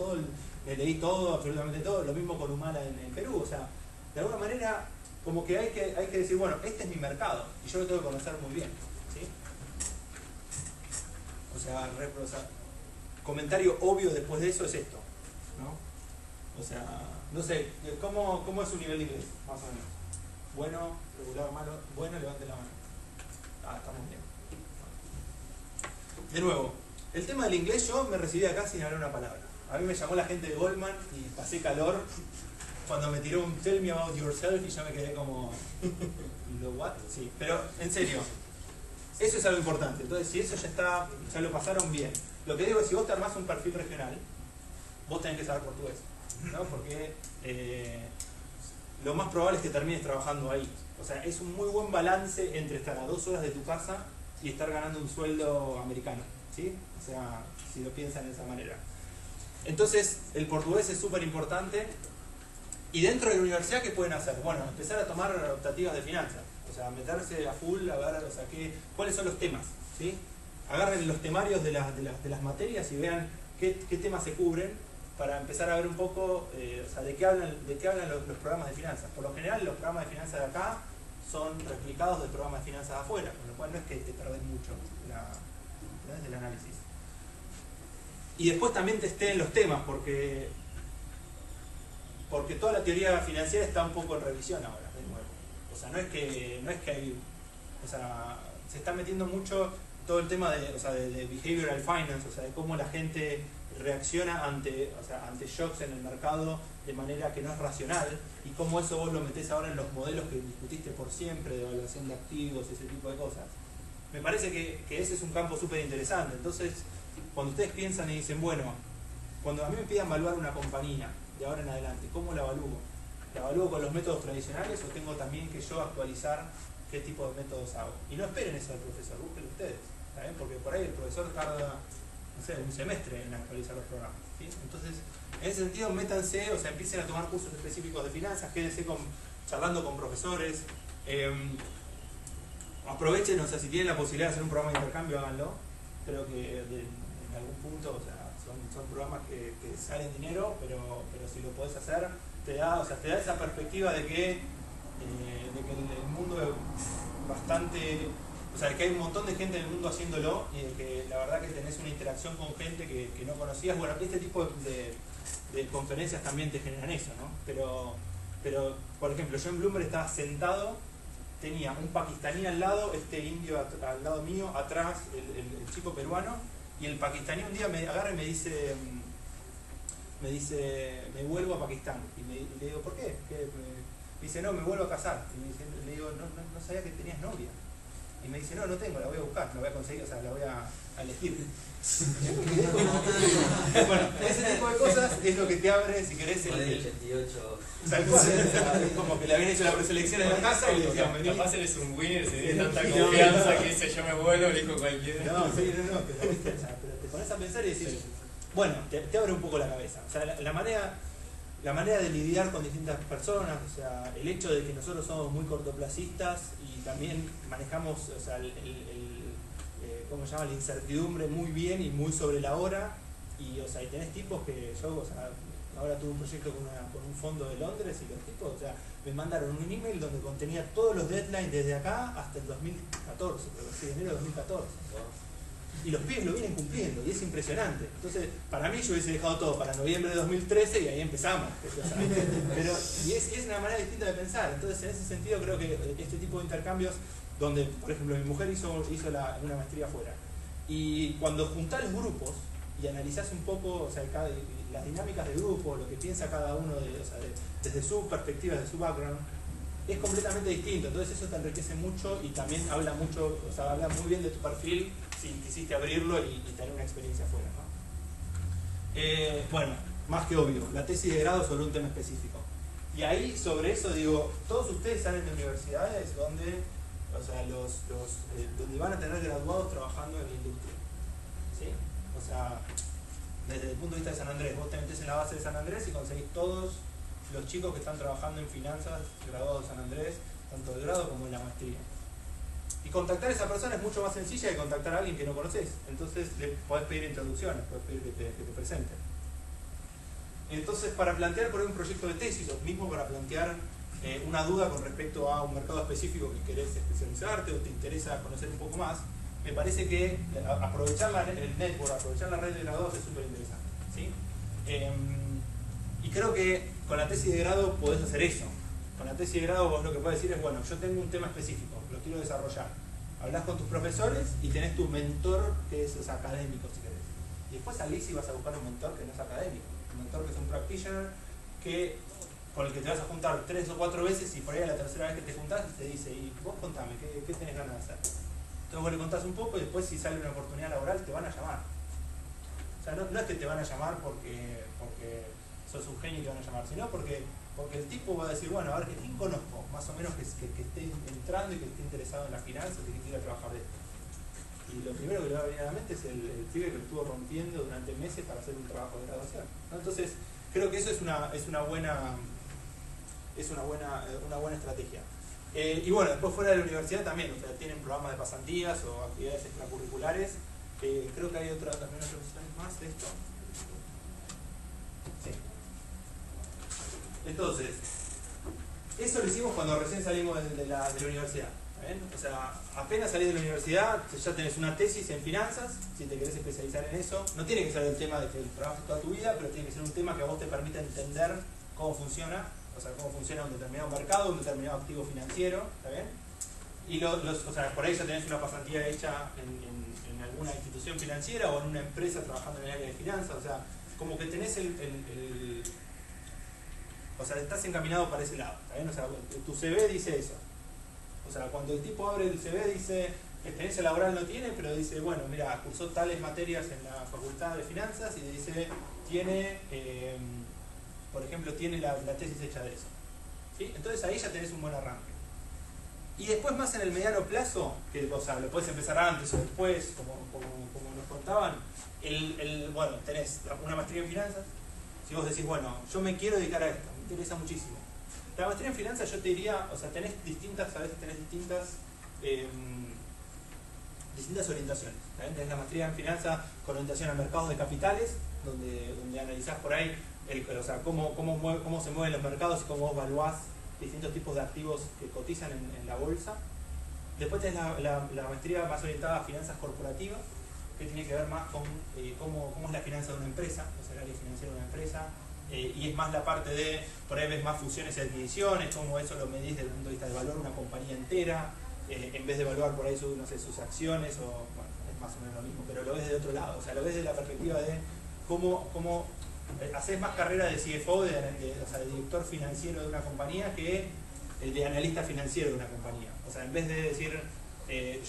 S1: leí todo, absolutamente todo, lo mismo con Humala en Perú, o sea, de alguna manera, como que hay que decir, bueno, este es mi mercado, y yo lo tengo que conocer muy bien, ¿sí? O sea, comentario obvio después de eso es esto, ¿no? O sea, no sé, ¿cómo es su nivel de inglés? Más o menos. Bueno, regular, malo. Bueno, levanten la mano. Estamos bien. De nuevo, el tema del inglés, yo me recibí acá sin hablar una palabra. A mí me llamó la gente de Goldman y pasé calor cuando me tiró un tell me about yourself y yo me quedé como... ¿Lo what? Sí, pero en serio, eso es algo importante. Entonces, si eso ya lo pasaron bien. Lo que digo es, si vos te armás un perfil regional, vos tenés que saber portugués, ¿no? Porque lo más probable es que termines trabajando ahí. O sea, es un muy buen balance entre estar a 2 horas de tu casa y estar ganando un sueldo americano, ¿sí? O sea, si lo piensan de esa manera. Entonces, el portugués es súper importante. Y dentro de la universidad, ¿qué pueden hacer? Bueno, empezar a tomar optativas de finanzas. O sea, meterse a full, a ver, o sea, cuáles son los temas, ¿sí? Agarren los temarios de las materias y vean qué temas se cubren, para empezar a ver un poco o sea, de qué hablan los programas de finanzas. Por lo general los programas de finanzas de acá son replicados del programa de finanzas de afuera, con lo cual no es que te perdés mucho el análisis. Y después también testé en los temas, porque toda la teoría financiera está un poco en revisión ahora, de nuevo. O sea, no es que hay, o sea, se está metiendo mucho todo el tema de behavioral finance, o sea, de cómo la gente reacciona ante shocks en el mercado de manera que no es racional, y cómo eso vos lo metés ahora en los modelos que discutiste por siempre, de evaluación de activos y ese tipo de cosas. Me parece que ese es un campo súper interesante. Entonces, cuando ustedes piensan y dicen, bueno, cuando a mí me pidan evaluar una compañía de ahora en adelante, ¿cómo la evalúo? ¿La evalúo con los métodos tradicionales o tengo también que yo actualizar qué tipo de métodos hago? Y no esperen eso del profesor, búsquenlo ustedes, ¿saben? Porque por ahí el profesor tarda, no sé, un semestre en actualizar los programas, ¿sí? Entonces, en ese sentido, métanse, o sea, empiecen a tomar cursos específicos de finanzas, quédense charlando con profesores, aprovechen, o sea, si tienen la posibilidad de hacer un programa de intercambio, háganlo. Creo que en algún punto, o sea, son programas que salen dinero, pero si lo podés hacer, te da esa perspectiva de que el mundo es bastante, o sea, que hay un montón de gente en el mundo haciéndolo, y de que la verdad que tenés una interacción con gente que no conocías. Bueno, este tipo de conferencias también te generan eso, ¿no? Pero por ejemplo, yo en Bloomberg estaba sentado, tenía un pakistaní al lado, este indio al lado mío, atrás el chico peruano, y el pakistaní un día me agarra y me dice, me vuelvo a Pakistán. Y le digo, ¿por qué? Me dice, no, me vuelvo a casar. Y le digo, no sabía que tenías novia. Y me dice, no tengo, la voy a buscar, la voy a conseguir, o sea, la voy a elegir. Bueno, ese tipo de cosas es lo que te abre, si querés, el
S7: 88.
S1: Es como que le habían hecho la preselección en la casa y le decían, vení.
S10: Capaz eres un winner, si tienes tanta confianza que dice yo me vuelvo, elijo cualquiera.
S1: Pero te pones a pensar y decís, bueno, te abre un poco la cabeza. O sea, la manera de lidiar con distintas personas, o sea, el hecho de que nosotros somos muy cortoplacistas y también manejamos, o sea, ¿cómo se llama? La incertidumbre muy bien y muy sobre la hora, y, o sea, y tenés tipos que yo, o sea, ahora tuve un proyecto con un fondo de Londres, y los tipos, o sea, me mandaron un email donde contenía todos los deadlines desde acá hasta el 2014, pero sí, enero de 2014. Y los pibes lo vienen cumpliendo, y es impresionante. Entonces, para mí yo hubiese dejado todo para noviembre de 2013 y ahí empezamos. O sea, pero, y es una manera distinta de pensar. Entonces, en ese sentido, creo que este tipo de intercambios, donde, por ejemplo, mi mujer hizo una maestría afuera, y cuando juntás los grupos y analizás un poco, o sea, las dinámicas del grupo, lo que piensa cada uno desde su perspectiva, desde su background, es completamente distinto. Entonces eso te enriquece mucho y también habla mucho, o sea, habla muy bien de tu perfil si quisiste abrirlo y tener una experiencia afuera, ¿no? Bueno, más que obvio, la tesis de grado sobre un tema específico. Y ahí, sobre eso, digo, todos ustedes salen de universidades donde, o sea, donde van a tener graduados trabajando en la industria, ¿sí? O sea, desde el punto de vista de San Andrés, vos te metés en la base de San Andrés y conseguís todos los chicos que están trabajando en finanzas graduados de San Andrés, tanto de grado como en la maestría. Y contactar a esa persona es mucho más sencilla que contactar a alguien que no conoces. Entonces le podés pedir introducciones, podés pedir que te presenten. Entonces, para plantear por ahí un proyecto de tesis, o mismo para plantear una duda con respecto a un mercado específico que querés especializarte o te interesa conocer un poco más, me parece que aprovechar el network, aprovechar la red de graduados es súper interesante, ¿sí? Y creo que con la tesis de grado podés hacer eso. Con la tesis de grado vos lo que podés decir es, bueno, yo tengo un tema específico, lo quiero desarrollar. Hablás con tus profesores y tenés tu mentor que es académico, si querés. Y después salís y vas a buscar un mentor que no es académico. Un mentor que es un practitioner con el que te vas a juntar 3 o 4 veces, y por ahí a la tercera vez que te juntás te dice, y vos contame, ¿qué tenés ganas de hacer? Entonces vos le contás un poco y después si sale una oportunidad laboral te van a llamar. O sea, no es que te van a llamar porque sos un genio y te van a llamar, sino porque el tipo va a decir, bueno, a ver, ¿quién conozco? Más o menos que esté entrando y que esté interesado en las finanzas y que quiera trabajar de esto. Y lo primero que le va a venir a la mente es el pibe que lo estuvo rompiendo durante meses para hacer un trabajo de graduación, ¿no? Entonces, creo que eso es una buena estrategia. Y bueno, después fuera de la universidad también, o sea, tienen programas de pasantías o actividades extracurriculares. Creo que hay también otras opciones más de esto. Entonces, eso lo hicimos cuando recién salimos de la universidad. O sea, apenas salís de la universidad, ya tenés una tesis en finanzas, si te querés especializar en eso. No tiene que ser el tema de que trabajes toda tu vida, pero tiene que ser un tema que a vos te permita entender cómo funciona, o sea, cómo funciona un determinado mercado, un determinado activo financiero, ¿está bien? Y o sea, por ahí ya tenés una pasantía hecha en alguna institución financiera o en una empresa trabajando en el área de finanzas, o sea, como que tenés o sea, estás encaminado para ese lado, ¿está bien? O sea, tu CV dice eso. O sea, cuando el tipo abre el CV dice, experiencia laboral no tiene, pero dice, bueno, mira, cursó tales materias en la Facultad de Finanzas y dice, tiene, por ejemplo, tiene la tesis hecha de eso. ¿Sí? Entonces ahí ya tenés un buen arranque. Y después más en el mediano plazo, que o sea, lo puedes empezar antes o después, como nos contaban, bueno, tenés una maestría en finanzas. Si vos decís, bueno, yo me quiero dedicar a esto, me interesa muchísimo. La maestría en finanzas yo te diría, o sea, tenés distintas, a veces tenés distintas orientaciones. ¿También? Tenés la maestría en finanzas con orientación a mercados de capitales, donde analizás por ahí o sea, cómo se mueven los mercados y cómo evaluás distintos tipos de activos que cotizan en la bolsa. Después tenés la maestría más orientada a finanzas corporativas, que tiene que ver más con cómo es la finanza de una empresa, o sea, el área financiera de una empresa. Y es más la parte de, por ahí ves más fusiones y adquisiciones, cómo eso lo medís desde el punto de vista de valor una compañía entera, en vez de evaluar por ahí no sé, sus acciones, o bueno, es más o menos lo mismo, pero lo ves de otro lado, o sea, lo ves desde la perspectiva de cómo haces más carrera de CFO, o sea, de director financiero de una compañía, que el de analista financiero de una compañía. O sea, en vez de decir,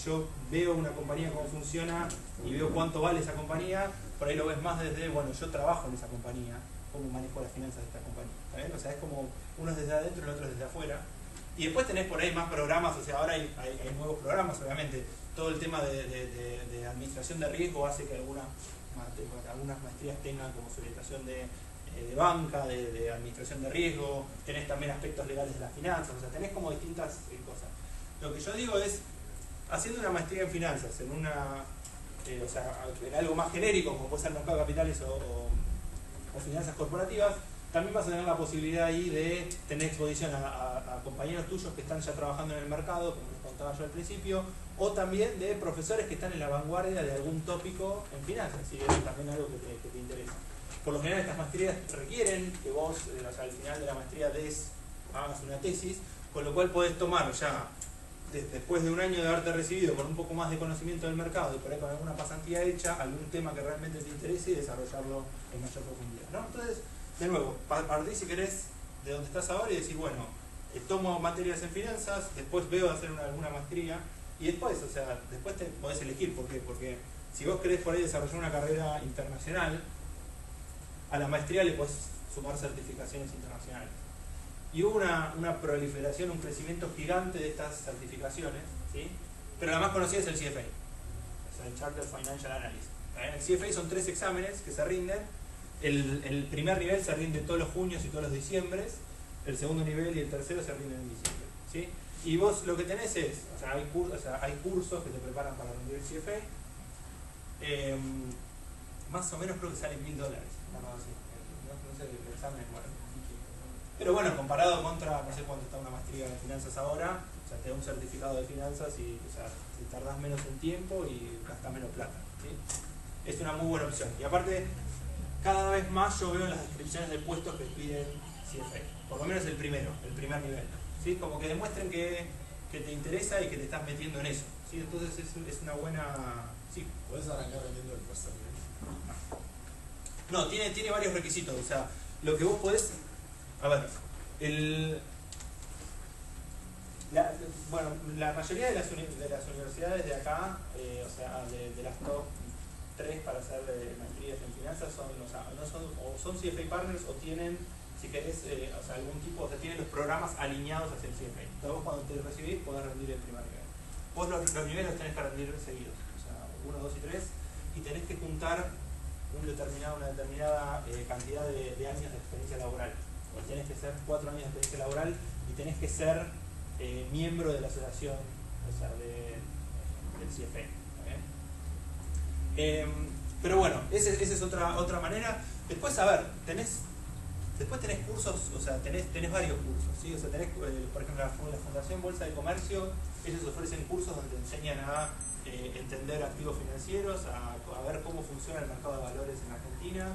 S1: yo veo una compañía cómo funciona y veo cuánto vale esa compañía, por ahí lo ves más desde, bueno, yo trabajo en esa compañía, cómo manejo las finanzas de esta compañía. ¿Está bien? O sea, es como uno es desde adentro y el otro es desde afuera. Y después tenés por ahí más programas, o sea, ahora hay nuevos programas, obviamente. Todo el tema de administración de riesgo hace que algunas maestrías tengan como su orientación de banca, de administración de riesgo. Tenés también aspectos legales de las finanzas, o sea, tenés como distintas cosas. Lo que yo digo es, haciendo una maestría en finanzas, o sea, en algo más genérico, como puede ser mercado de capitales o finanzas corporativas, también vas a tener la posibilidad ahí de tener exposición a compañeros tuyos que están ya trabajando en el mercado, como les contaba yo al principio, o también de profesores que están en la vanguardia de algún tópico en finanzas, si es también algo que te interesa. Por lo general estas maestrías requieren que vos, o sea, al final de la maestría hagas una tesis, con lo cual podés tomar ya, después de un año de haberte recibido con un poco más de conocimiento del mercado y por ahí con alguna pasantía hecha, algún tema que realmente te interese y desarrollarlo en mayor profundidad, ¿no? Entonces, de nuevo, partí si querés de donde estás ahora y decir, bueno, tomo materias en finanzas, después veo hacer alguna maestría y después, o sea, después te podés elegir. ¿Por qué? Porque si vos querés por ahí desarrollar una carrera internacional, a la maestría le podés sumar certificaciones internacionales. Y hubo una proliferación, un crecimiento gigante de estas certificaciones, ¿sí? Pero la más conocida es el CFA, es el Chartered Financial Analyst. En el CFA son 3 exámenes que se rinden. El primer nivel se rinde todos los junios y todos los diciembres, el segundo nivel y el tercero se rinden en diciembre, ¿sí? Y vos lo que tenés es, o sea, hay cursos que te preparan para rendir el CFA, más o menos creo que salen $1.000, no sé el examen, bueno. Pero bueno, comparado contra, no sé cuánto está una maestría de finanzas ahora, o sea, te da un certificado de finanzas y, o sea, te tardás menos en tiempo y gastás menos plata, ¿sí? Es una muy buena opción. Y aparte, cada vez más yo veo en las descripciones de puestos que piden CFA, por lo menos el primer nivel, ¿sí? Como que demuestren que te interesa y que te estás metiendo en eso, ¿sí? Entonces es una buena... Sí.
S4: ¿Puedes arrancar vendiendo el tercer nivel?
S1: No, tiene varios requisitos, o sea, lo que vos podés... A ver, la mayoría de las universidades de acá, o sea, de las top 3 para hacer maestrías en finanzas son CFA Partners o tienen, si querés, o sea, algún tipo, o sea, tienen los programas alineados hacia el CFA. Entonces vos cuando te recibís podés rendir el primer nivel. Vos los niveles los tenés que rendir seguidos, o sea, 1, 2 y 3, y tenés que juntar una determinada cantidad de años de experiencia laboral. O tenés que ser 4 años de experiencia laboral y tenés que ser miembro de la asociación, o sea, del CFA. Pero bueno, esa es otra manera. Después, a ver, tenés Después tenés cursos, o sea, tenés varios cursos, ¿sí? O sea, tenés, por ejemplo, la Fundación Bolsa de Comercio, ellos ofrecen cursos donde te enseñan a entender activos financieros, a ver cómo funciona el mercado de valores en Argentina.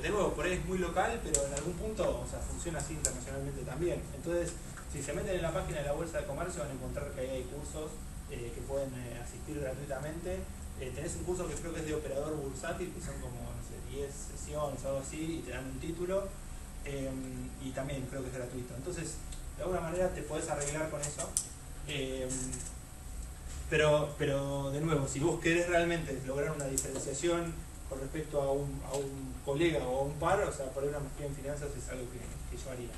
S1: De nuevo, por ahí es muy local, pero en algún punto, o sea, funciona así internacionalmente también. Entonces, si se meten en la página de la Bolsa de Comercio van a encontrar que ahí hay cursos que pueden asistir gratuitamente. Tenés un curso que creo que es de operador bursátil, que son como, no sé, 10 sesiones o algo así, y te dan un título. Y también creo que es gratuito. Entonces, de alguna manera te podés arreglar con eso. Pero de nuevo, si vos querés realmente lograr una diferenciación con respecto a un colega o a un par, o sea, por ahí una maestría en finanzas es algo que yo haría.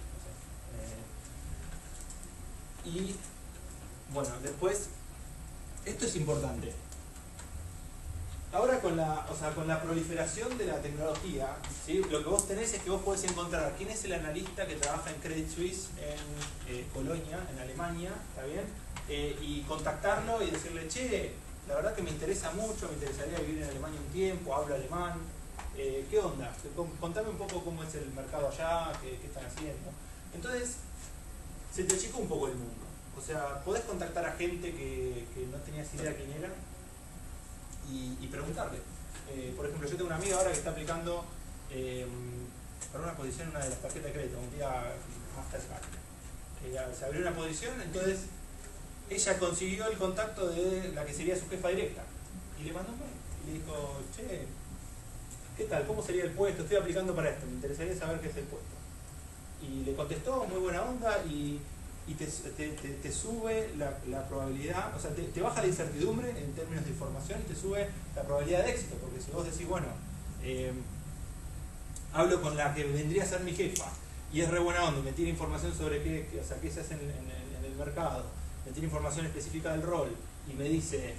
S1: Y bueno, después, esto es importante. Ahora con la proliferación de la tecnología, ¿sí? Lo que vos tenés es que vos podés encontrar quién es el analista que trabaja en Credit Suisse en Colonia, en Alemania, ¿está bien? Y contactarlo y decirle, che, la verdad que me interesa mucho, me interesaría vivir en Alemania un tiempo, hablo alemán, ¿qué onda? Contame un poco cómo es el mercado allá, qué están haciendo. Entonces, se te achicó un poco el mundo. O sea, podés contactar a gente que no tenías idea quién era y preguntarle. Por ejemplo, yo tengo una amiga ahora que está aplicando para una posición en una de las tarjetas de crédito, un día Mastercard. Se abrió una posición, entonces ella consiguió el contacto de la que sería su jefa directa y le mandó un mail y le dijo, che, ¿qué tal? ¿Cómo sería el puesto? Estoy aplicando para esto, me interesaría saber qué es el puesto. Y le contestó, muy buena onda, y te sube la probabilidad, o sea, te baja la incertidumbre en términos de información y te sube la probabilidad de éxito, porque si vos decís, bueno, hablo con la que vendría a ser mi jefa y es re buena onda, me tiene información sobre qué se hace en el mercado, me tiene información específica del rol y me dice,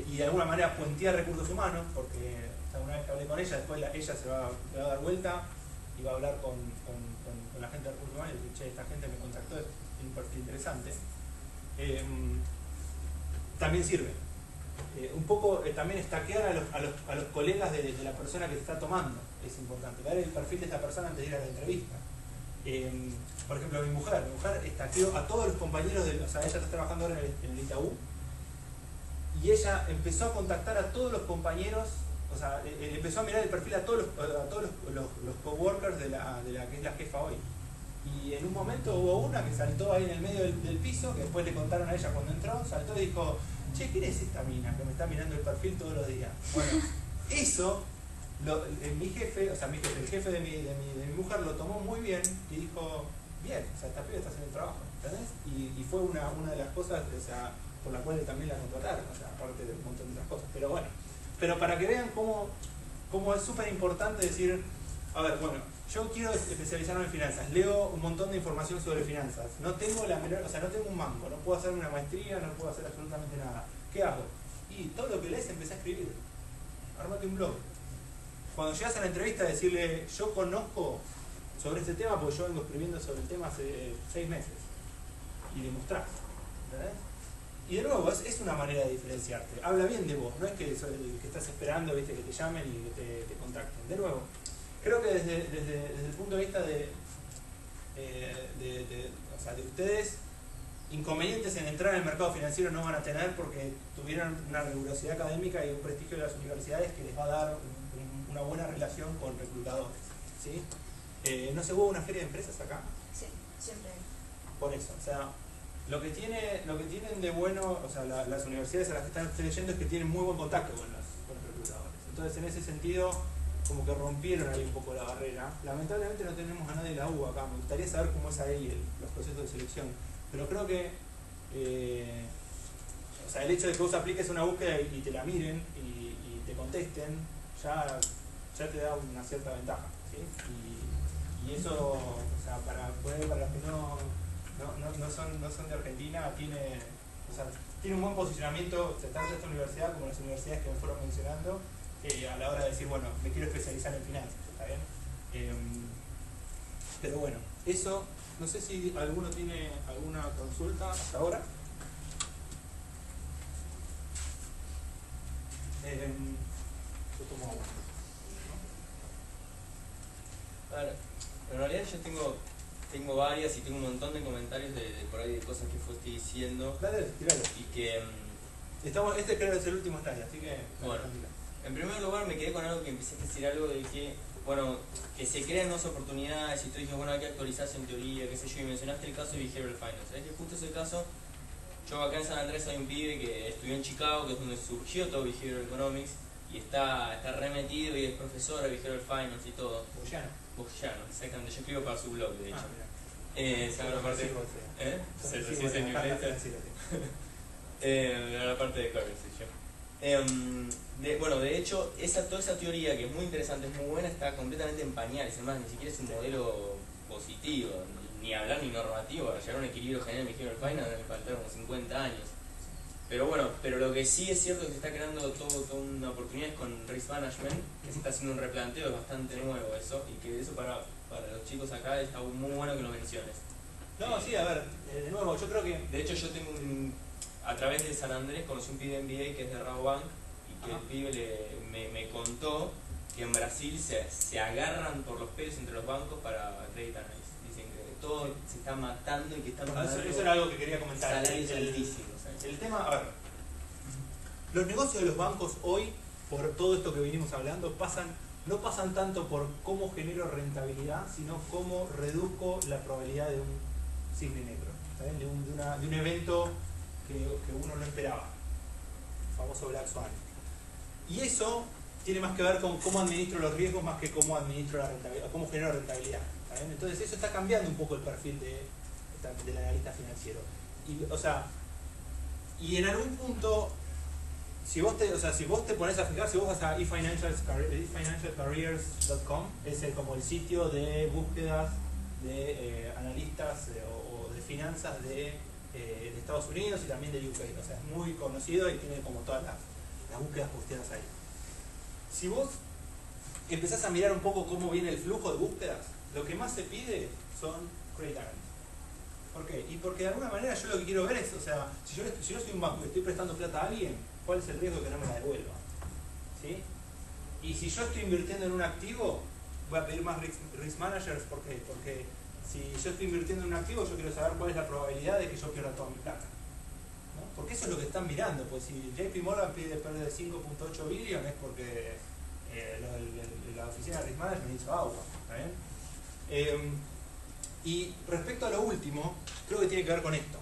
S1: y de alguna manera puentea recursos humanos, porque una vez que hablé con ella, después ella se va a dar vuelta y va a hablar con la gente de recursos humanos y dice, che, esta gente me contactó, es un perfil interesante. También sirve. Un poco también estaquear a los colegas de la persona que te está tomando, es importante, ver el perfil de esta persona antes de ir a la entrevista. Por ejemplo, mi mujer estaqueó a todos los compañeros, o sea, ella está trabajando ahora en el Itaú, y ella empezó a contactar a todos los compañeros, o sea, empezó a mirar el perfil a todos los coworkers de la que es la jefa hoy. Y en un momento hubo una que saltó ahí en el medio del piso, que después le contaron a ella cuando entró, saltó y dijo, che, ¿quién es esta mina que me está mirando el perfil todos los días? Bueno, eso, mi jefe, o sea, el jefe de mi mujer lo tomó muy bien y dijo, bien, o sea, esta piba está haciendo el trabajo, ¿entendés? Y fue una de las cosas, o sea, por la cual también la contrataron, o sea, aparte de un montón de otras cosas. Pero bueno, pero para que vean cómo es súper importante decir, a ver, bueno, yo quiero especializarme en finanzas, leo un montón de información sobre finanzas, no tengo no tengo un mango, no puedo hacer una maestría, no puedo hacer absolutamente nada. ¿Qué hago? Y todo lo que lees empecé a escribir. Armate un blog. Cuando llegas a la entrevista, decirle, yo conozco sobre este tema porque yo vengo escribiendo sobre el tema hace 6 meses. Y demostrás. ¿Entendés? Y de nuevo, es una manera de diferenciarte. Habla bien de vos, no es que estás esperando, ¿viste? Que te llamen y que te contacten. De nuevo, creo que desde el punto de vista de ustedes, inconvenientes en entrar en el mercado financiero no van a tener porque tuvieron una rigurosidad académica y un prestigio de las universidades que les va a dar una buena relación con reclutadores, ¿sí? ¿No se hubo una feria de empresas acá?
S8: Sí, siempre.
S1: Por eso, o sea, lo que tienen de bueno, o sea, las universidades a las que están leyendo es que tienen muy buen contacto con los reclutadores. Entonces, en ese sentido, como que rompieron ahí un poco la barrera. Lamentablemente no tenemos a nadie de la U acá. Me gustaría saber cómo es ahí los procesos de selección. Pero creo que o sea, el hecho de que vos apliques una búsqueda y te la miren y te contesten, ya te da una cierta ventaja, ¿sí? Y eso, o sea, para los que no son de Argentina, tiene un buen posicionamiento tanto esta universidad como las universidades que me fueron mencionando a la hora de decir, bueno, me quiero especializar en finanzas, ¿está bien? Pero bueno, eso, no sé si alguno tiene alguna consulta hasta ahora. Yo tomo agua.
S10: A ver, en realidad yo tengo varias y tengo un montón de comentarios de por ahí de cosas que fuiste diciendo.
S1: Dale, tiralo.
S10: Y que...
S1: Este creo que es el último slide, así que...
S10: Bueno, en primer lugar me quedé con algo que empecé a decir algo de que, bueno, que se crean nuevas oportunidades y tú dices, bueno, hay que actualizarse en teoría, qué sé yo, y mencionaste el caso de Behavioral Finance. Es que justo ese caso, yo acá en San Andrés hay un pibe que estudió en Chicago, que es donde surgió todo Behavioral Economics, y está remetido y es profesor de Behavioral Finance y todo. Bojano, exactamente, yo escribo para su blog, de hecho. ¿Sabes la parte? Sí, señor. La parte de currency, yo. Bueno, de hecho, toda esa teoría que es muy interesante, es muy buena, está completamente en pañales. Además, ni siquiera es un modelo positivo, ni hablar ni normativo. Para llegar a un equilibrio general en Behavioral Finance me faltaron unos 50 años. Pero bueno, pero lo que sí es cierto es que se está creando toda una oportunidad con Risk Management, que se está haciendo un replanteo, es bastante nuevo eso, y que eso para los chicos acá está muy bueno que lo menciones.
S1: No, sí, a ver, de nuevo, yo creo que...
S10: De hecho, yo tengo a través de San Andrés conocí un pibe de MBA que es de Rabobank, y que el pibe me contó que en Brasil se agarran por los pelos entre los bancos para credit analysis. Dicen que todo se está matando y que están matando.
S1: Eso era algo que quería comentar.
S10: Salarios altísimos.
S1: El tema, a ver, los negocios de los bancos hoy, por todo esto que venimos hablando, no pasan tanto por cómo genero rentabilidad, sino cómo reduzco la probabilidad de un cisne negro, ¿saben? De un evento que uno no esperaba, el famoso Black Swan. Y eso tiene más que ver con cómo administro los riesgos más que cómo administro la rentabilidad, cómo genero rentabilidad, ¿saben? Entonces eso está cambiando un poco el perfil del analista financiero. Y en algún punto, si vos te pones a fijar, si vos vas a efinancialcareers.com, es como el sitio de búsquedas de analistas o de finanzas de Estados Unidos y también de UK. O sea, es muy conocido y tiene como todas las búsquedas posteadas ahí. Si vos empezás a mirar un poco cómo viene el flujo de búsquedas, lo que más se pide son credit analysis. ¿Por qué? Y porque de alguna manera yo lo que quiero ver es, o sea, si yo soy un banco y estoy prestando plata a alguien, ¿cuál es el riesgo de que no me la devuelva? ¿Sí? Y si yo estoy invirtiendo en un activo, voy a pedir más risk managers. ¿Por qué? Porque si yo estoy invirtiendo en un activo, yo quiero saber cuál es la probabilidad de que yo pierda toda mi plata, ¿no? Porque eso es lo que están mirando. Pues si JP Morgan pide pérdida de 5.8 billones es porque la oficina de risk management hizo agua. ¿Está bien? Y respecto a lo último, creo que tiene que ver con esto.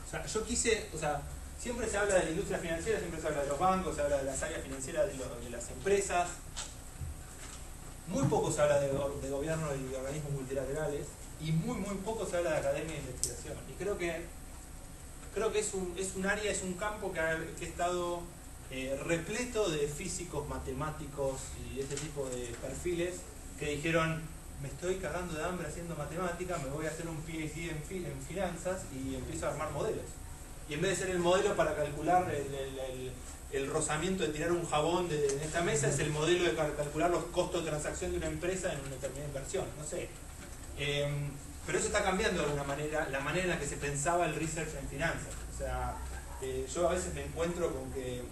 S1: O sea, siempre se habla de la industria financiera, siempre se habla de los bancos, se habla de las áreas financieras de las empresas. Muy poco se habla de gobierno y de organismos multilaterales, y muy poco se habla de academia de investigación. Y creo que es un área, es un campo que ha estado repleto de físicos, matemáticos y ese tipo de perfiles que dijeron: me estoy cagando de hambre haciendo matemática, me voy a hacer un PhD en finanzas y empiezo a armar modelos. Y en vez de ser el modelo para calcular el rozamiento de tirar un jabón en esta mesa, es el modelo de calcular los costos de transacción de una empresa en una determinada inversión, no sé. Pero eso está cambiando de alguna manera, la manera en la que se pensaba el research en finanzas. O sea, yo a veces me encuentro con que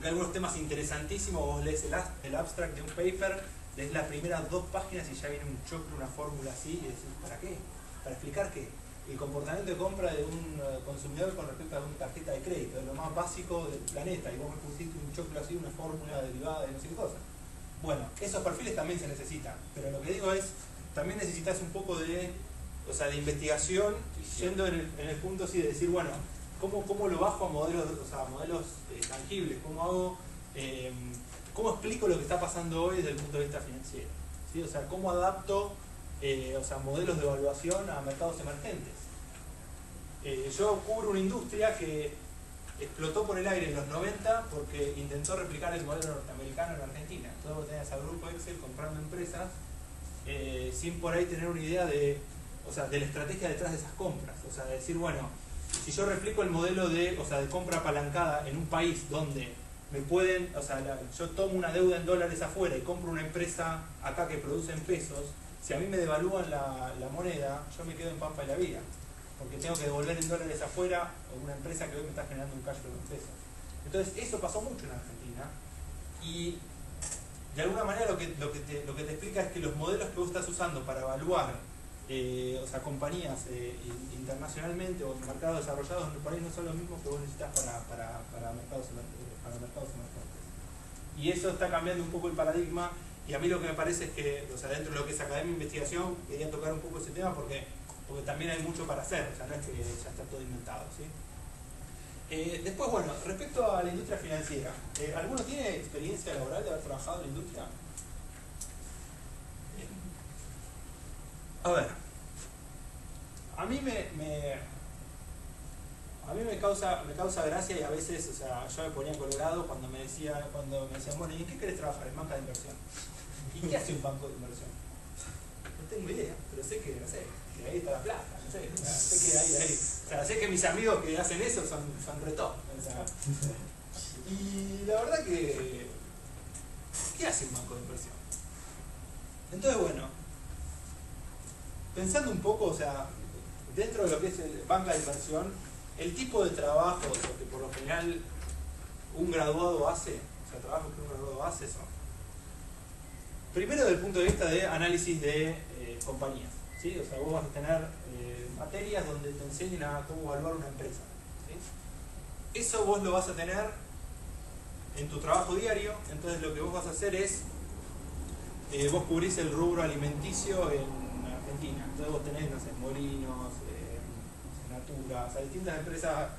S1: algunos temas interesantísimos, vos lees el abstract de un paper, lees las primeras 2 páginas y ya viene un choclo, una fórmula así, y decís, ¿para qué? ¿Para explicar qué? El comportamiento de compra de un consumidor con respecto a una tarjeta de crédito, es lo más básico del planeta, y vos me pusiste un choclo así, una fórmula derivada de no sé qué cosa. Bueno, esos perfiles también se necesitan, pero lo que digo es, también necesitas un poco de investigación, yendo en el punto así de decir, bueno, ¿cómo lo bajo a modelos tangibles? ¿Cómo explico lo que está pasando hoy desde el punto de vista financiero? ¿Sí? O sea, ¿cómo adapto modelos de evaluación a mercados emergentes? Yo cubro una industria que explotó por el aire en los 90 porque intentó replicar el modelo norteamericano en Argentina. Entonces vos tenías al grupo Excel comprando empresas sin por ahí tener una idea de la estrategia detrás de esas compras. O sea, de decir, bueno, si yo replico el modelo de compra apalancada en un país donde yo tomo una deuda en dólares afuera y compro una empresa acá que produce en pesos, si a mí me devalúan la moneda, yo me quedo en pampa y la vida, porque tengo que devolver en dólares afuera a una empresa que hoy me está generando un cash flow en pesos. Entonces eso pasó mucho en Argentina, y de alguna manera lo que te explica es que los modelos que vos estás usando para evaluar o sea, compañías internacionalmente o en mercados desarrollados por ahí no son los mismos que vos necesitas para mercados emergentes. Y eso está cambiando un poco el paradigma, y a mí lo que me parece es que, o sea, dentro de lo que es academia e investigación, quería tocar un poco ese tema porque también hay mucho para hacer, o sea, no es que ya está todo inventado, ¿sí? Después, bueno, respecto a la industria financiera, ¿alguno tiene experiencia laboral de haber trabajado en la industria? A ver, a mí me causa gracia, y a veces, o sea, yo me ponía colorado cuando me decían, bueno, ¿y en qué querés trabajar? En banca de inversión. ¿Y qué hace un banco de inversión? No tengo idea, pero sé que, no sé, que ahí está la plata, no sé, o sea, sé que ahí. O sea, sé que mis amigos que hacen eso son re top, o sea, y la verdad que, ¿qué hace un banco de inversión? Entonces, bueno, pensando un poco, o sea, dentro de lo que es el banca de inversión, el tipo de trabajo que por lo general un graduado hace, o sea, trabajos que un graduado hace son, primero desde el punto de vista de análisis de compañías, ¿sí? O sea, vos vas a tener materias donde te enseñen a cómo evaluar una empresa, ¿sí? Eso vos lo vas a tener en tu trabajo diario. Entonces lo que vos vas a hacer es, vos cubrís el rubro alimenticio en Argentina, entonces vos tenés, no sé, Molinos, Natura, o sea, distintas empresas,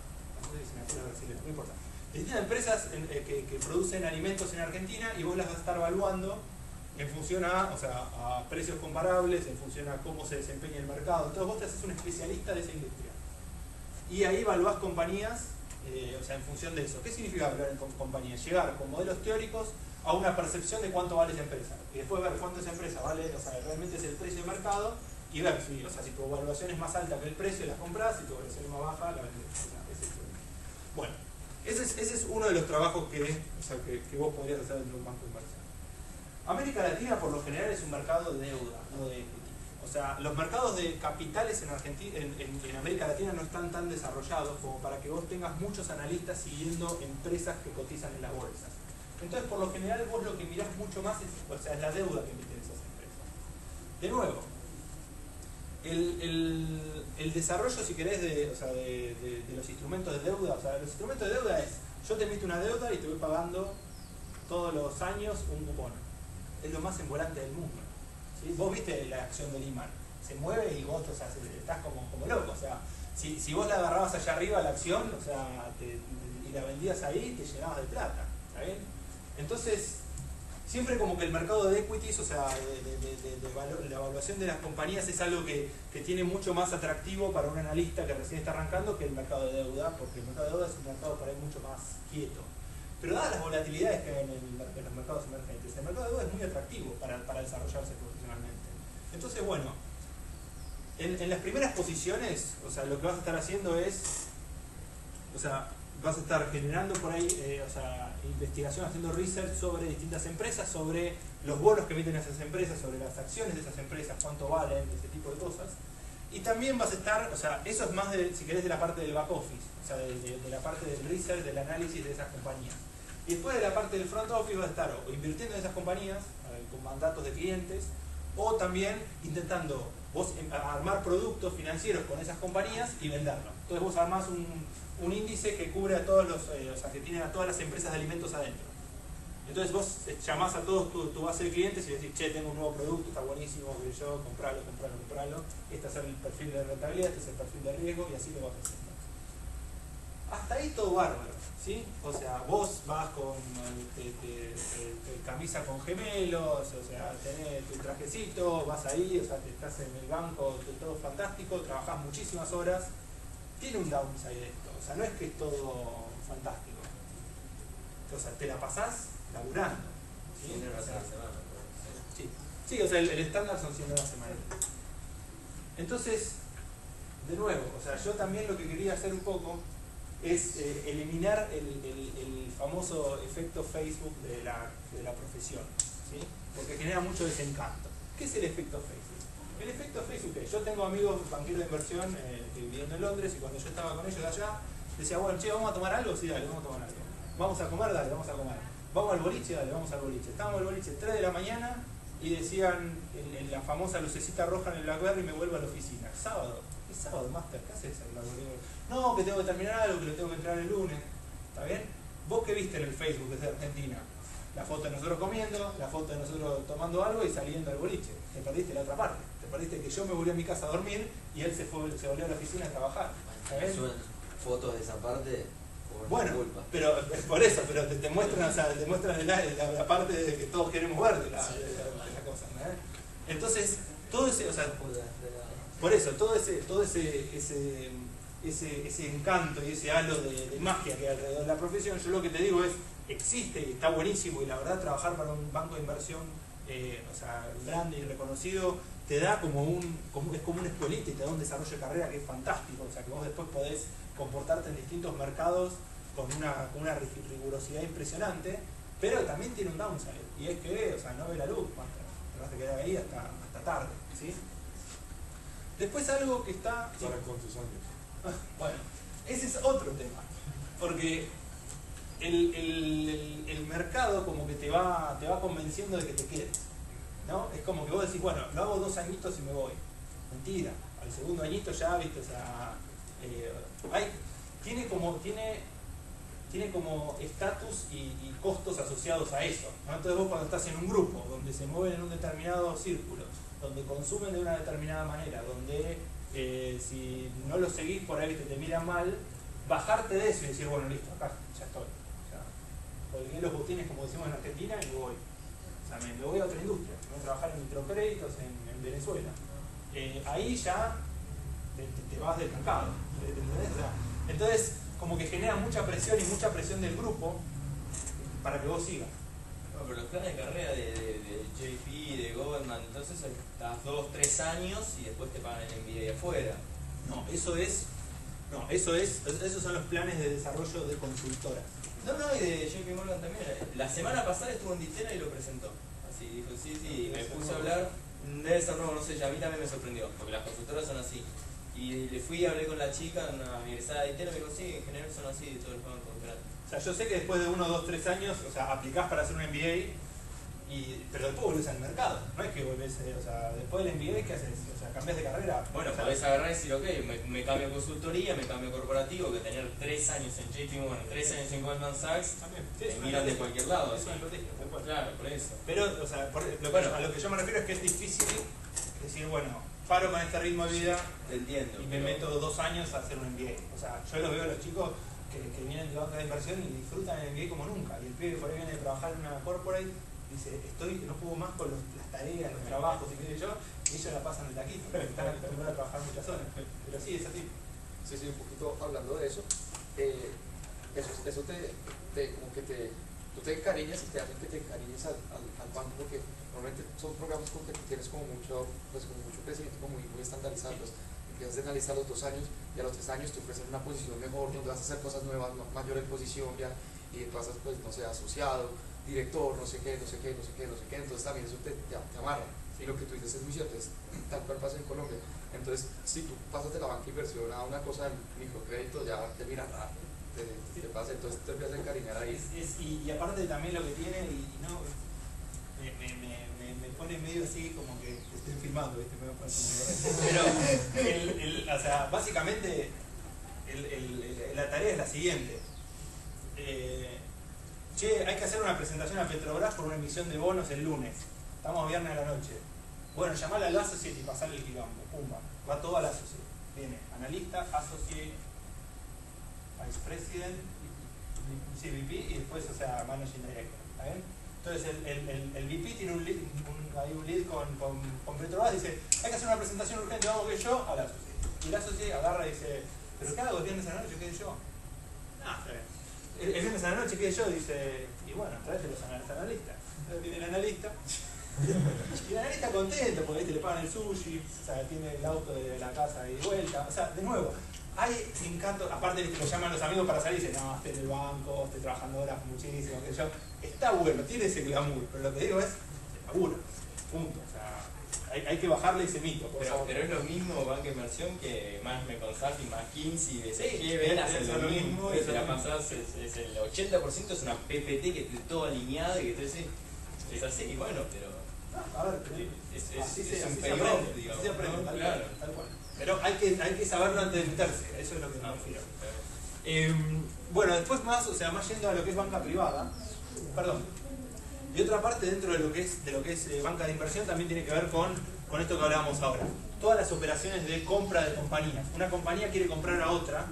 S1: no sé si Natura es brasileña, no importa, distintas empresas que producen alimentos en Argentina, y vos las vas a estar evaluando en función a precios comparables, en función a cómo se desempeña el mercado. Entonces vos te haces un especialista de esa industria. Y ahí evaluás compañías, o sea, en función de eso. ¿Qué significa evaluar en compañías? Llegar con modelos teóricos a una percepción de cuánto vale esa empresa. Y después ver cuánto esa empresa vale, o sea, realmente es el precio de mercado, y ver si, o sea, si tu evaluación es más alta que el precio, la compras, si tu evaluación es más baja, la vendes. O sea, bueno, ese es uno de los trabajos que vos podrías hacer dentro de un banco de inversión. América Latina por lo general es un mercado de deuda, no de equity. O sea, los mercados de capitales en América Latina no están tan desarrollados como para que vos tengas muchos analistas siguiendo empresas que cotizan en las bolsas. Entonces, por lo general, vos lo que mirás mucho más es la deuda que emiten esas empresas. De nuevo, el desarrollo, si querés, de los instrumentos de deuda, o sea, los instrumentos de deuda es, yo te emito una deuda y te voy pagando todos los años un cupón. Es lo más envolante del mundo, ¿sí? Vos viste la acción del Lehman, se mueve y vos, o sea, estás como loco, o sea, si vos la agarrabas allá arriba la acción, o sea, y la vendías ahí, te llenabas de plata, ¿está bien? Entonces, siempre como que el mercado de equities, o sea, la evaluación de las compañías es algo que tiene mucho más atractivo para un analista que recién está arrancando que el mercado de deuda, porque el mercado de deuda es un mercado por ahí mucho más quieto. Pero dadas las volatilidades que hay en los mercados emergentes, el mercado de deuda es muy atractivo para desarrollarse profesionalmente. Entonces, bueno, en las primeras posiciones, o sea, lo que vas a estar haciendo es, o sea, vas a estar generando por ahí, o sea, investigación, haciendo research sobre distintas empresas, sobre los bonos que emiten esas empresas, sobre las acciones de esas empresas, cuánto valen, ese tipo de cosas. Y también vas a estar, o sea, eso es más, si querés, de la parte del back office, o sea, de la parte del research, del análisis de esas compañías. Y después de la parte del front office vas a estar o invirtiendo en esas compañías, con mandatos de clientes, o también intentando vos armar productos financieros con esas compañías y venderlos. Entonces vos armás un índice que cubre a todos los, o sea, que tiene a todas las empresas de alimentos adentro. Entonces vos llamás a todos tu base de clientes y decís, che, tengo un nuevo producto, está buenísimo, compralo. Este es el perfil de rentabilidad, este es el perfil de riesgo, y así lo vas haciendo. Hasta ahí todo bárbaro, ¿sí? O sea, vos vas con camisa con gemelos, o sea, tenés tu trajecito, vas ahí, o sea, te estás en el banco, todo fantástico, trabajás muchísimas horas. Tiene un downside esto, o sea, no es que es todo fantástico. O sea, te la pasás laburando, ¿sí? O sea, sí, o sea, el estándar son 100 horas semanales. Entonces, de nuevo, o sea, yo también lo que quería hacer un poco es eliminar el famoso efecto Facebook de la profesión, ¿sí? Porque genera mucho desencanto. ¿Qué es el efecto Facebook? El efecto Facebook es, yo tengo amigos banqueros de inversión viviendo en Londres, y cuando yo estaba con ellos allá, decía, bueno, che, ¿vamos a tomar algo? Sí, dale, vamos a tomar algo. ¿Vamos a comer? Dale, vamos a comer. vamos al boliche, dale, vamos al boliche. Estábamos al boliche 3 de la mañana y decían en la famosa lucecita roja en el BlackBerry, me vuelvo a la oficina. Sábado, es sábado, Master, ¿qué haces en la BlackBerry? No, que tengo que terminar algo, que lo tengo que entrar el lunes. ¿Está bien? ¿Vos qué viste en el Facebook desde Argentina? La foto de nosotros comiendo, la foto de nosotros tomando algo y saliendo al boliche. Te perdiste la otra parte. Te perdiste que yo me volví a mi casa a dormir y él se volvió a la oficina a trabajar. ¿Está bien?
S7: Suben fotos de esa parte por
S1: Bueno,
S7: culpa.
S1: pero por eso, pero te muestran, o sea, te muestran la parte de que todos queremos ver de la cosa, ¿no? Entonces, todo ese, o sea, por eso, todo ese encanto y ese halo de magia que hay alrededor de la profesión, yo lo que te digo es, existe y está buenísimo, y la verdad trabajar para un banco de inversión o sea, grande y reconocido te da es como una escuelita y te da un desarrollo de carrera que es fantástico, o sea que vos después podés comportarte en distintos mercados con una rigurosidad impresionante, pero también tiene un downside, y es que, o sea, no ve la luz, te vas a quedar ahí hasta tarde, ¿sí? Después algo que está...
S9: ¿Para cuántos años?
S1: Bueno, ese es otro tema, porque el mercado como que te va convenciendo de que te quedes, ¿no? Es como que vos decís, bueno, lo hago 2 añitos y me voy. Mentira, al segundo añito ya, viste, o sea, tiene como estatus y costos asociados a eso, ¿no? Entonces vos cuando estás en un grupo donde se mueven en un determinado círculo, donde consumen de una determinada manera, donde si no lo seguís por ahí te miran mal, bajarte de eso y decir, bueno, listo, acá ya estoy. O sea, colgué los botines, como decimos en Argentina, y me voy. O sea, me voy a otra industria, me voy a trabajar en microcréditos en Venezuela. Ahí ya te vas del mercado, ¿entendés? O sea, entonces, como que genera mucha presión y mucha presión del grupo para que vos sigas.
S10: No, pero los planes de carrera de JP, de Goldman, entonces estás 2-3 años y después te pagan el MBA afuera.
S1: No, esos son los planes de desarrollo de consultoras.
S10: No, y de JP Morgan también. La semana pasada estuvo en Ditena y lo presentó. Así dijo, sí, me puse a hablar. Debe ser nuevo, no sé, ya a mí también me sorprendió, porque las consultoras son así. Y le fui y hablé con la chica, una egresada de Ditena, y me dijo, sí, en general son así, de todos los bancos grandes.
S1: O sea, yo sé que después de 1, 2, 3 años, o sea, aplicás para hacer un MBA, pero después volvés al mercado. No es que volvés, o sea, después del MBA, ¿qué haces? O sea, cambiás de carrera.
S10: Bueno, podés agarrar y decir, ok, me cambio a consultoría, me cambio a corporativo, que tener 3 años en JP Morgan, 3 años en Goldman Sachs,
S1: también
S10: te miran de cualquier lado.
S1: Es una estrategia, tal cual.
S10: Claro, por eso.
S1: Pero, o sea, a lo que yo me refiero es que es difícil decir, bueno, paro con este ritmo de vida,
S10: te entiendo,
S1: y me meto 2 años a hacer un MBA. O sea, yo los veo a los chicos que vienen de banca de inversión y disfrutan el MBA como nunca. Y el pibe por ahí viene a trabajar en una corporate, dice, no puedo más con las tareas, los trabajos y qué sé yo, y ellos la pasan el taquito, están acostumbrados a trabajar muchas horas. Pero sí, es así.
S6: Sí, un poquito hablando de eso, eso tú te encariñas y te hacen que te encariñes al banco, porque normalmente son programas con que tú tienes como mucho crecimiento, como muy estandarizados. Empiezas a analizar los 2 años y a los 3 años te ofrecen una posición mejor, donde vas a hacer cosas nuevas, mayor en posición ya, y pasas, pues, no sé, asociado, director, no sé qué, entonces también eso te amarra. Y lo que tú dices es muy cierto, es tal cual pasa en Colombia. Entonces, si tú pasas de la banca de inversión a una cosa de microcrédito, ya te miran raro, te pasa, entonces te empiezas a encariñar ahí.
S1: Y aparte también lo que tiene, y no, me pone medio así como que estoy filmando, ¿viste? Pero, o sea, básicamente la tarea es la siguiente. Hay que hacer una presentación a Petrobras por una emisión de bonos el lunes. Estamos viernes a la noche. Bueno, llamale al associate y pasarle el quilombo. Pumba. Va todo al associate. Viene analista, associate, vice president, VP y después, o sea, managing director. ¿Está bien? Entonces el VP tiene un lead con Petrobras y dice, hay que hacer una presentación urgente, vamos que yo, al associate. Y el associate agarra y dice, ¿pero qué hago el viernes a la noche? ¿Qué yo? No, está bien. El viernes a la noche, ¿qué yo? Dice, y bueno, tráete los analistas. Entonces viene el analista. Y el analista contento porque le pagan el sushi, o sea, tiene el auto de la casa y de vuelta. O sea, de nuevo, hay encanto, aparte de que lo llaman los amigos para salir y dicen, no, estoy en el banco, estoy trabajando horas muchísimo, que yo. Está bueno, tiene ese glamour, pero lo que digo es, se labura, punto. O sea, hay que bajarle ese mito, por favor.
S10: Pero es lo mismo banca de inversión que Management Consulting, McKinsey, BCG,
S1: Sí,
S10: ven, hacen
S1: es
S10: lo
S1: lo
S10: mismo
S1: mismo,
S10: y se la pasás, es el 80% es una PPT que esté todo alineado y que esté así. Es así, y bueno, pero
S1: A ver,
S10: es un
S1: así se
S10: payoff,
S1: aprende,
S10: digamos,
S1: así se aprende,
S10: ¿no?
S1: tal
S10: Claro.
S1: cual, tal cual. Pero hay que saberlo antes de meterse, eso es lo que me refiero. Bueno, después más, o sea, más yendo a lo que es banca privada, perdón. Y otra parte dentro de lo que es banca de inversión también tiene que ver con esto que hablábamos ahora. Todas las operaciones de compra de compañías. Una compañía quiere comprar a otra,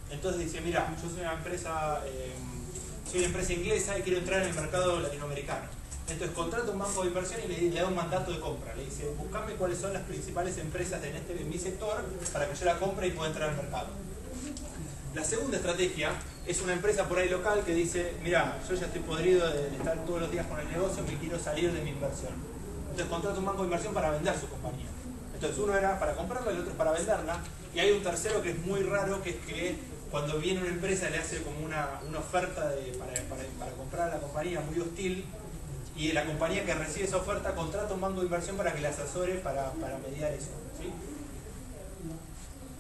S1: entonces dice, mira, yo soy una empresa inglesa y quiero entrar en el mercado latinoamericano. Entonces contrata un banco de inversión y le da un mandato de compra. Le dice, buscame cuáles son las principales empresas en mi sector para que yo la compre y pueda entrar al mercado. La segunda estrategia es una empresa por ahí local que dice, mira, yo ya estoy podrido de estar todos los días con el negocio, me quiero salir de mi inversión. Entonces contrata un banco de inversión para vender su compañía. Entonces uno era para comprarla y el otro es para venderla. Y hay un tercero que es muy raro, que es que cuando viene una empresa le hace como una oferta para comprar la compañía muy hostil, y la compañía que recibe esa oferta contrata un banco de inversión para que le asesore para mediar eso, ¿sí?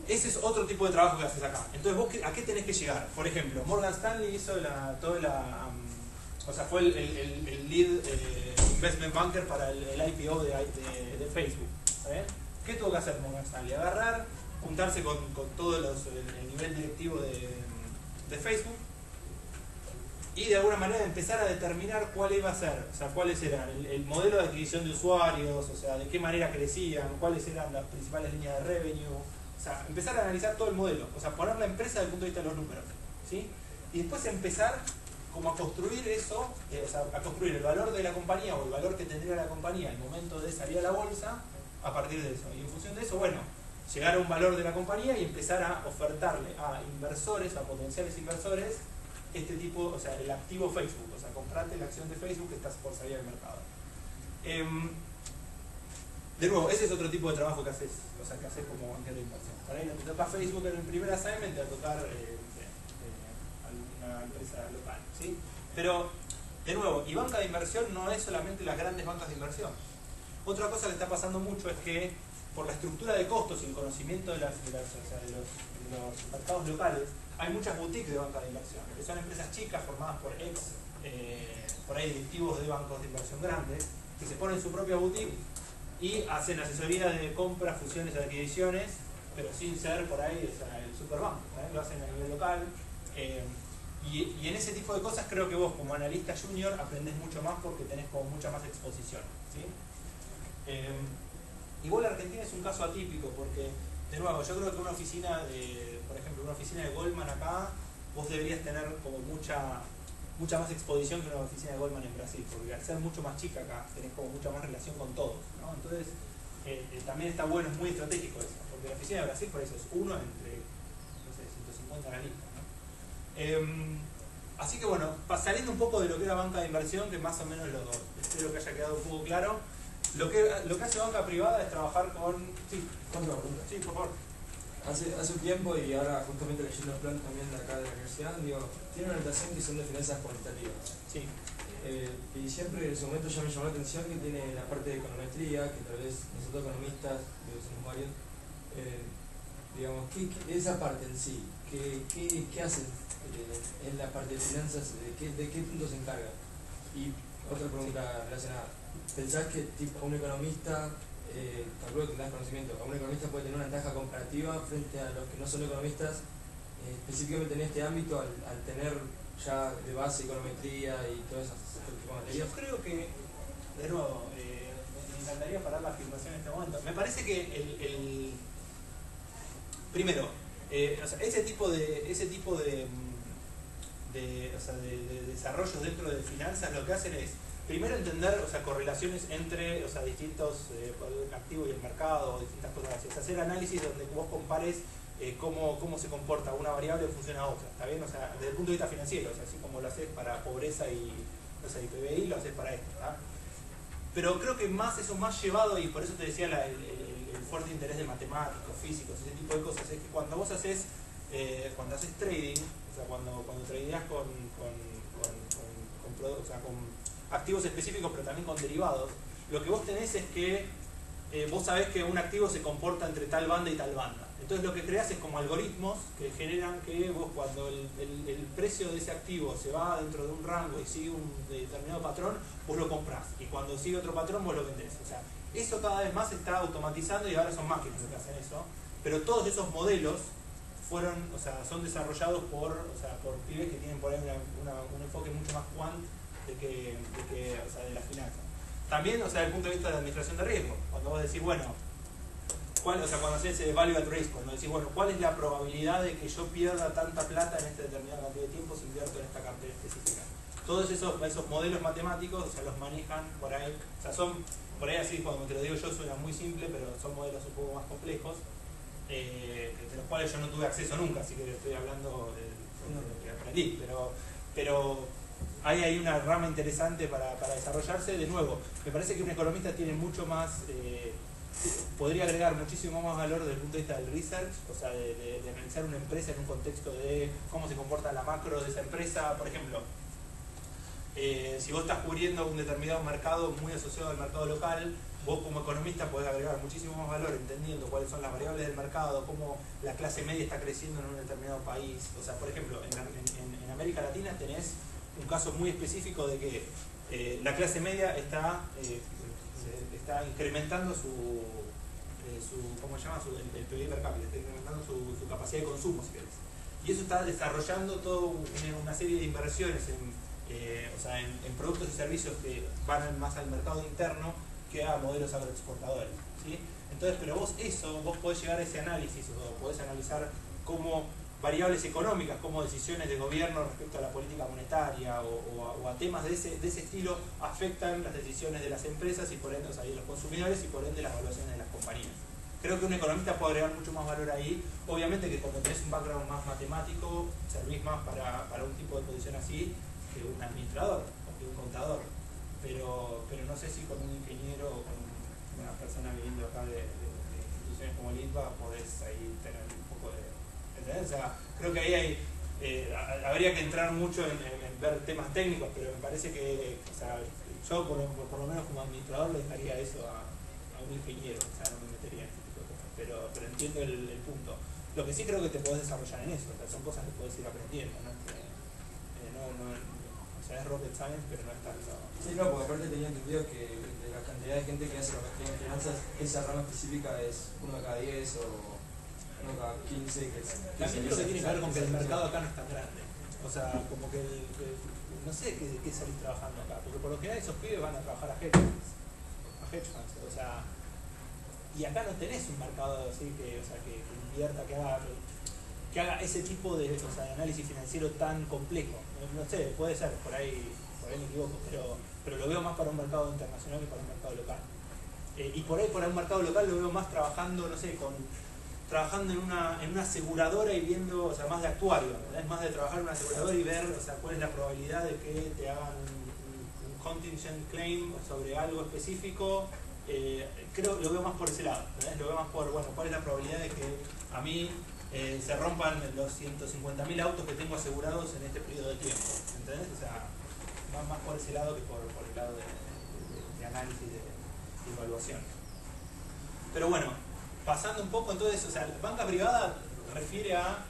S1: Ese es otro tipo de trabajo que haces acá. Entonces, ¿vos a qué tenés que llegar? Por ejemplo, Morgan Stanley hizo fue el lead investment banker para el IPO de Facebook. ¿Eh? ¿Qué tuvo que hacer Morgan Stanley? Agarrar, juntarse con todo el nivel directivo de Facebook y de alguna manera empezar a determinar cuál iba a ser, o sea, cuáles eran el modelo de adquisición de usuarios, o sea, de qué manera crecían, cuáles eran las principales líneas de revenue, o sea, empezar a analizar todo el modelo, o sea, poner la empresa desde el punto de vista de los números, ¿sí? Y después empezar como a construir eso, o sea, a construir el valor de la compañía o el valor que tendría la compañía al momento de salir a la bolsa a partir de eso. Y en función de eso, bueno, llegar a un valor de la compañía y empezar a ofertarle a inversores, a potenciales inversores, este tipo, o sea, el activo Facebook, o sea, comprarte la acción de Facebook que estás por salir al mercado. De nuevo, ese es otro tipo de trabajo que haces, o sea, que haces como banquero de inversión. Por ahí no te toca Facebook en el primer assignment, te va a tocar alguna empresa local, ¿sí? Pero, de nuevo, y banca de inversión no es solamente las grandes bancas de inversión. Otra cosa que está pasando mucho es que, por la estructura de costos y el conocimiento de los mercados locales, hay muchas boutiques de banca de inversión, que son empresas chicas formadas por por ahí directivos de bancos de inversión grandes, que se ponen su propia boutique y hacen asesoría de compras, fusiones, adquisiciones, pero sin ser por ahí, o sea, el superbanco, lo hacen a nivel local. Y en ese tipo de cosas creo que vos como analista junior aprendés mucho más porque tenés como mucha más exposición, ¿sí? Igual Argentina es un caso atípico porque, de nuevo, yo creo que una oficina por ejemplo, una oficina de Goldman acá, vos deberías tener como mucha más exposición que una oficina de Goldman en Brasil, porque al ser mucho más chica acá, tenés como mucha más relación con todos, ¿no? Entonces, también está bueno, es muy estratégico eso, porque la oficina de Brasil por eso es uno entre, no sé, 150 analistas, ¿no? Así que bueno, saliendo un poco de lo que era banca de inversión, que más o menos espero que haya quedado un poco claro, lo que hace banca privada es trabajar con... Sí, sí, por favor.
S5: Hace un tiempo, y ahora justamente leyendo el plan también de acá de la universidad, tiene una orientación que son de finanzas cuantitativas.
S1: Sí.
S5: Y siempre en su momento ya me llamó la atención que tiene la parte de econometría, que tal vez nosotros economistas, somos varios, digamos, esa parte en sí, ¿qué hacen en la parte de finanzas? ¿De qué punto se encarga? Y otra pregunta relacionada, ¿pensás que tipo un economista, calculo que tendrás conocimiento, un economista puede tener una ventaja comparativa frente a los que no son economistas, específicamente en este ámbito, al tener ya de base econometría y todas esas materias?
S1: Yo creo que, de nuevo, me encantaría parar la afirmación en este momento. Me parece que primero, o sea, ese tipo de desarrollos dentro de finanzas lo que hacen es primero entender, o sea, correlaciones entre, o sea, distintos activos y el mercado, distintas cosas así. O sea, hacer análisis donde vos compares cómo se comporta una variable en función a otra, ¿está bien? O sea, desde el punto de vista financiero, o sea, así como lo haces para pobreza y, o sea, y PBI, lo haces para esto, ¿está? Pero creo que eso más llevado, y por eso te decía el fuerte interés de matemáticos, físicos, ese tipo de cosas, es que cuando vos haces trading, o sea, cuando tradeas con activos específicos, pero también con derivados, lo que vos tenés es que vos sabés que un activo se comporta entre tal banda y tal banda. Entonces lo que creás es como algoritmos que generan que vos cuando el precio de ese activo se va dentro de un rango y sigue un determinado patrón, vos lo comprás. Y cuando sigue otro patrón, vos lo vendés. O sea, eso cada vez más se está automatizando y ahora son máquinas lo que hacen eso. Pero todos esos modelos fueron, o sea, son desarrollados por pibes que tienen por ahí un enfoque mucho más quant o sea, de la finanza. También, o sea, desde el punto de vista de la administración de riesgo, cuando vos decís, bueno, cuando haces ese value at risk, cuando decís, bueno, ¿cuál es la probabilidad de que yo pierda tanta plata en esta determinada cantidad de tiempo si invierto en esta cartera específica? Todos esos modelos matemáticos, o sea, los manejan por ahí, o sea, son, por ahí así, cuando te lo digo yo suena muy simple, pero son modelos un poco más complejos, de los cuales yo no tuve acceso nunca, así que estoy hablando de lo que aprendí, pero hay una rama interesante para desarrollarse. De nuevo, me parece que un economista tiene mucho más, podría agregar muchísimo más valor desde el punto de vista del research, o sea, de analizar una empresa en un contexto de cómo se comporta la macro de esa empresa. Por ejemplo, si vos estás cubriendo un determinado mercado muy asociado al mercado local, vos como economista podés agregar muchísimo más valor entendiendo cuáles son las variables del mercado, cómo la clase media está creciendo en un determinado país. O sea, por ejemplo, en América Latina tenés un caso muy específico de que la clase media está incrementando ¿cómo se llama? El PIB per cápita, está incrementando su capacidad de consumo, si querés. Y eso está desarrollando toda una serie de inversiones en productos y servicios que van más al mercado interno que a modelos agroexportadores, ¿sí? Entonces, pero vos podés llegar a ese análisis, o podés analizar cómo variables económicas, como decisiones de gobierno respecto a la política monetaria o a temas de ese estilo afectan las decisiones de las empresas y por ende, o sea, de los consumidores y por ende las evaluaciones de las compañías. Creo que un economista puede agregar mucho más valor ahí. Obviamente que como tenés un background más matemático, servís más para un tipo de posición así que un administrador o que un contador. Pero no sé si con un ingeniero o con una persona viniendo acá de instituciones como el ITBA podés ahí tener un poco de... ¿Entendés? O sea, creo que ahí habría que entrar mucho en ver temas técnicos, pero me parece que, o sea, yo por lo menos como administrador le dejaría eso a un ingeniero, o sea, no me metería en ese tipo de cosas, pero entiendo el punto. Lo que sí creo que te podés desarrollar en eso, o sea, son cosas que podés ir aprendiendo, ¿no? O sea, es rocket science, pero no es tanto.
S5: Sí, no, porque aparte tenía entendido que de la cantidad de gente que hace la maestría en finanzas, esa rama específica es 1 de cada 10 o 1 de cada 15.
S1: También creo que tiene que ver con que el mercado acá no es tan grande. O sea, como que no sé qué salís trabajando acá, porque por lo general esos pibes van a trabajar a hedge funds. O sea, y acá no tenés un mercado así que invierta, que haga ese tipo de análisis financiero tan complejo. No sé, puede ser, por ahí me equivoco, pero lo veo más para un mercado internacional que para un mercado local. Y por ahí para un mercado local lo veo más trabajando, no sé, trabajando en una aseguradora y viendo, o sea, más de actuario, es más de trabajar en una aseguradora y ver, o sea, cuál es la probabilidad de que te hagan un contingent claim sobre algo específico. Creo lo veo más por ese lado, ¿verdad? Lo veo más por, bueno, cuál es la probabilidad de que a mí se rompan los 150.000 autos que tengo asegurados en este periodo de tiempo, ¿entendés? O sea, más por ese lado que por el lado de análisis de evaluación. Pero bueno, pasando un poco entonces, o sea, banca privada refiere a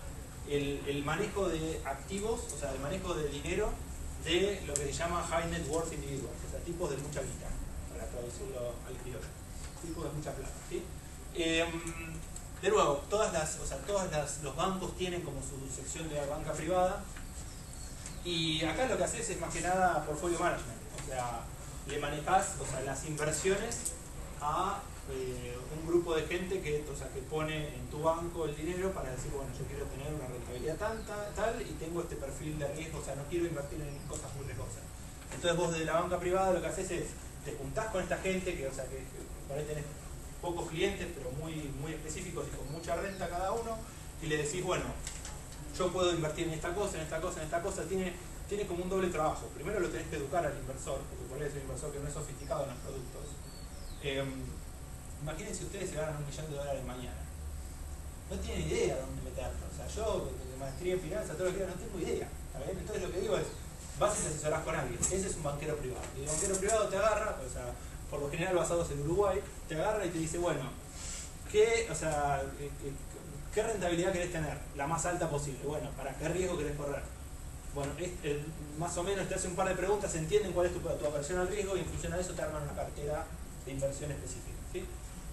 S1: el manejo de activos, o sea, el manejo de dinero de lo que se llama high net worth individuals, o sea, tipos de mucha guita, para traducirlo al criollo, tipos de mucha plata, ¿sí? De nuevo, los bancos tienen como su sección de banca privada y acá lo que haces es más que nada portfolio management, o sea, le manejás, o sea, las inversiones a un grupo de gente que pone en tu banco el dinero para decir, bueno, yo quiero tener una rentabilidad tal y tengo este perfil de riesgo, o sea, no quiero invertir en cosas muy riesgosas. Entonces vos de la banca privada lo que haces es, te juntás con esta gente que por ahí tenés pocos clientes, pero muy específicos y con mucha renta cada uno, y le decís, bueno, yo puedo invertir en esta cosa, tiene como un doble trabajo. Primero lo tenés que educar al inversor, porque por ahí es un inversor que no es sofisticado en los productos. Imagínense ustedes se ganan $1 millón mañana. No tienen idea dónde meterlo. O sea, yo de maestría en finanzas todos los días no tengo idea. ¿Está bien? Entonces lo que digo es, vas y te asesorás con alguien. Ese es un banquero privado. Y el banquero privado te agarra, o sea, por lo general basados en Uruguay, te agarra y te dice, bueno, ¿qué rentabilidad querés tener? La más alta posible. Bueno, ¿para qué riesgo querés correr? Bueno, más o menos te hace un par de preguntas, entienden cuál es tu aversión al riesgo y en función a eso te arman una cartera de inversión específica, ¿sí?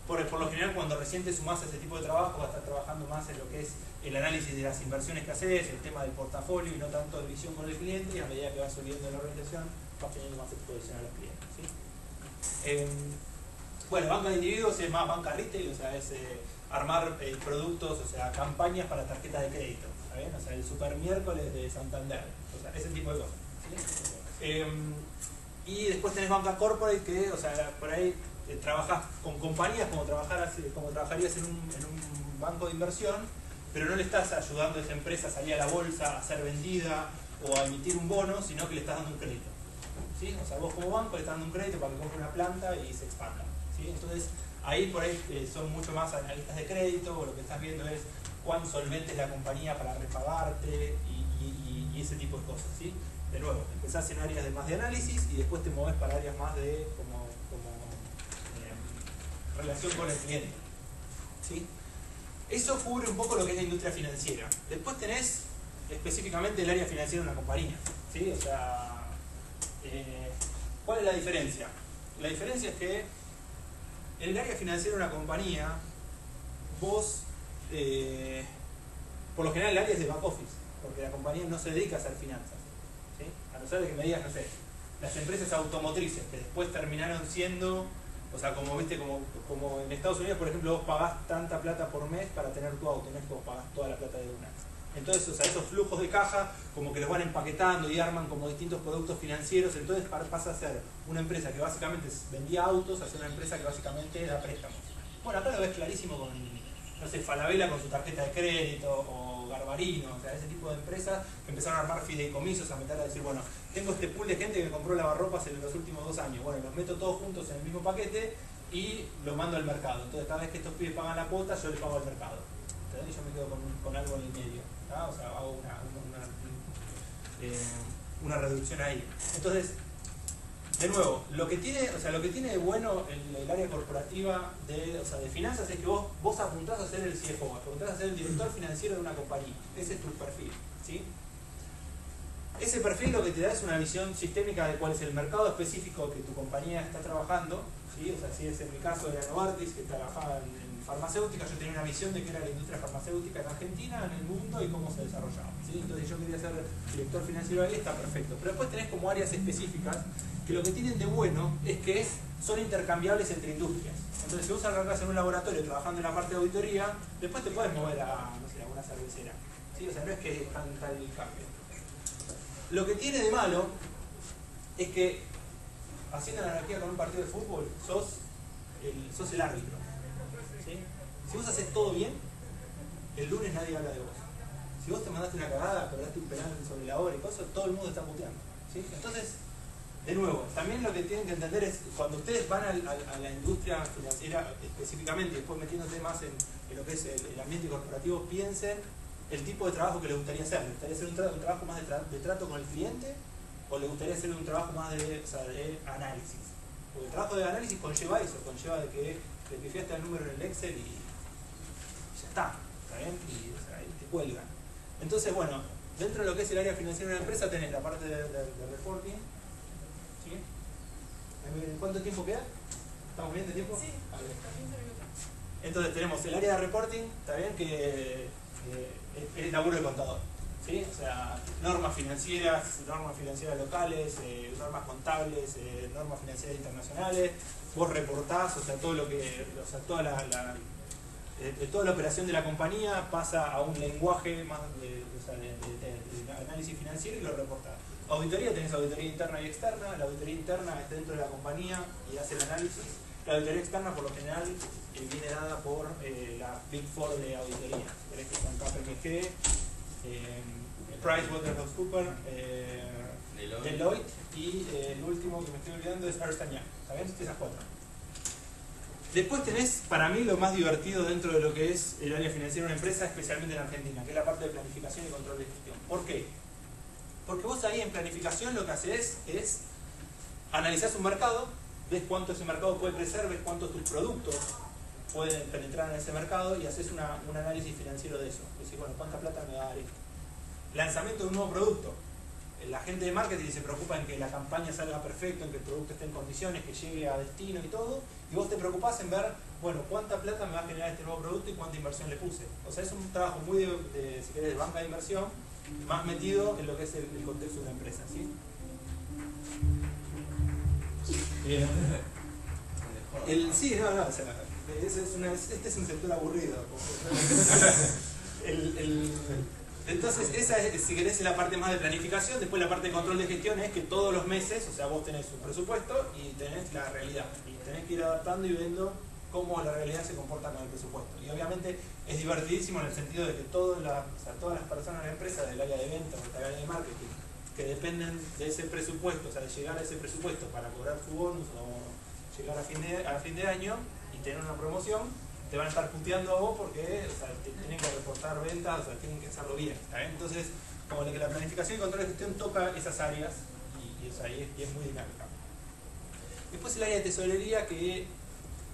S1: Por lo general, cuando recién te sumás a ese tipo de trabajo, vas a estar trabajando más en lo que es el análisis de las inversiones que haces, el tema del portafolio y no tanto de visión con el cliente, y a medida que vas subiendo en la organización, vas teniendo más exposición a los clientes, ¿sí? Bueno, banca de individuos es más banca retail, o sea, es armar productos, o sea, campañas para tarjetas de crédito, ¿está bien? O sea, el super miércoles de Santander, o sea, ese tipo de cosas, ¿sí? Y después tenés banca corporate que, o sea, por ahí trabajas con compañías como trabajarías en un banco de inversión, pero no le estás ayudando a esa empresa a salir a la bolsa, a ser vendida o a emitir un bono, sino que le estás dando un crédito, ¿sí? O sea, vos como banco le estás dando un crédito para que compre una planta y se expanda, ¿sí? Entonces, ahí por ahí son mucho más analistas de crédito, o lo que estás viendo es cuán solvente es la compañía para repagarte y ese tipo de cosas, ¿sí? De nuevo, empezás en áreas de más de análisis y después te mueves para áreas más de relación con el cliente, ¿sí? Eso cubre un poco lo que es la industria financiera. Después tenés específicamente el área financiera de una compañía, ¿sí? O sea, ¿cuál es la diferencia? La diferencia es que en el área financiera de una compañía, vos, por lo general el área es de back office, porque la compañía no se dedica a hacer finanzas, ¿sí? A no ser de que me digas, no sé, las empresas automotrices que después terminaron siendo, o sea, como viste, como en Estados Unidos, por ejemplo, vos pagás tanta plata por mes para tener tu auto, no es que vos pagás toda la plata de una. Entonces, o sea, esos flujos de caja como que los van empaquetando y arman como distintos productos financieros, entonces pasa a ser una empresa que básicamente vendía autos a ser una empresa que básicamente da préstamos. Bueno, acá lo ves clarísimo con, no sé, Falabella con su tarjeta de crédito, o Garbarino, o sea, ese tipo de empresas que empezaron a armar fideicomisos, a meter a decir, bueno, tengo este pool de gente que compró lavarropas en los últimos 2 años, bueno, los meto todos juntos en el mismo paquete y los mando al mercado. Entonces, cada vez que estos pibes pagan la cuota, yo les pago al mercado. ¿Entendés? Y yo me quedo con algo en el medio, ¿tá? O sea, hago una reducción ahí. Entonces, de nuevo, lo que tiene de bueno el área corporativa de finanzas es que vos apuntás a ser el CFO, apuntás a ser el director financiero de una compañía. Ese es tu perfil, ¿sí? Ese perfil lo que te da es una visión sistémica de cuál es el mercado específico que tu compañía está trabajando, ¿sí? O sea, si es en mi caso era Novartis, que trabajaba en farmacéutica, yo tenía una visión de qué era la industria farmacéutica en Argentina, en el mundo y cómo se desarrollaba, ¿sí? Entonces yo quería ser director financiero ahí, está perfecto. Pero después tenés como áreas específicas que lo que tienen de bueno es que son intercambiables entre industrias. Entonces, si vos arrancás en un laboratorio trabajando en la parte de auditoría, después te puedes mover a, no sé, a una cervecera, ¿sí? O sea, no es que es tan tal el cambio. Lo que tiene de malo es que, haciendo la analogía con un partido de fútbol, sos el árbitro, ¿sí? Si vos haces todo bien, el lunes nadie habla de vos. Si vos te mandaste una cagada, cobraste un penal sobre la hora y cosas, todo el mundo está puteando, ¿sí? Entonces, de nuevo, también lo que tienen que entender es, cuando ustedes van a la industria financiera específicamente, después metiéndose más en lo que es el ambiente corporativo, piensen el tipo de trabajo que les gustaría hacer. ¿Les gustaría hacer un trabajo más de trato con el cliente? ¿O les gustaría hacer un trabajo más de análisis? Porque el trabajo de análisis conlleva eso, conlleva de que te pifiaste el número en el Excel y ya está bien? Y ahí te cuelgan. Entonces, bueno, dentro de lo que es el área financiera de una empresa tenés la parte de reporting. ¿Sí? ¿Cuánto tiempo queda? ¿Estamos bien de tiempo?
S8: Sí, 15 minutos.
S1: Entonces tenemos el área de reporting, está bien, que es el laburo del contador, ¿sí? O sea, normas financieras locales, normas contables, normas financieras internacionales, vos reportás, o sea, todo lo que, o sea, toda la operación de la compañía pasa a un lenguaje más de análisis financiero y lo reportás. Auditoría, tenés auditoría interna y externa. La auditoría interna es dentro de la compañía y hace el análisis. La auditoría externa, por lo general, viene dada por la Big Four de auditoría, que son KPMG, PricewaterhouseCoopers, Deloitte y el último que me estoy olvidando es Ernst & Young. ¿Saben? Esas 4. Después tenés, para mí, lo más divertido dentro de lo que es el área financiera de una empresa, especialmente en Argentina, que es la parte de planificación y control de gestión. ¿Por qué? Porque vos ahí en planificación lo que haces es analizás un mercado ves cuánto ese mercado puede crecer, ves cuántos tus productos pueden penetrar en ese mercado y haces un análisis financiero de eso. Decís, bueno, ¿cuánta plata me va a dar esto? Lanzamiento de un nuevo producto. La gente de marketing se preocupa en que la campaña salga perfecto, en que el producto esté en condiciones, que llegue a destino y todo, y vos te preocupás en ver, bueno, cuánta plata me va a generar este nuevo producto y cuánta inversión le puse. O sea, es un trabajo muy si querés, de banca de inversión, más metido en lo que es el contexto de una empresa, ¿sí? Sí, no, o sea, este es un sector aburrido. Entonces, esa es, si querés, la parte más de planificación. Después la parte de control de gestión es que todos los meses, o sea, vos tenés un presupuesto y tenés la realidad. Y tenés que ir adaptando y viendo cómo la realidad se comporta con el presupuesto. Y obviamente es divertidísimo en el sentido de que todas las personas de la empresa, del área de ventas o del área de marketing, que dependen de ese presupuesto, o sea, de llegar a ese presupuesto para cobrar su bonus o llegar a fin de año y tener una promoción, te van a estar puteando a vos porque, o sea, tienen que reportar ventas, o sea, tienen que hacerlo bien, ¿está bien? Entonces, como que la planificación y control de gestión toca esas áreas y es muy dinámica. Después el área de tesorería que,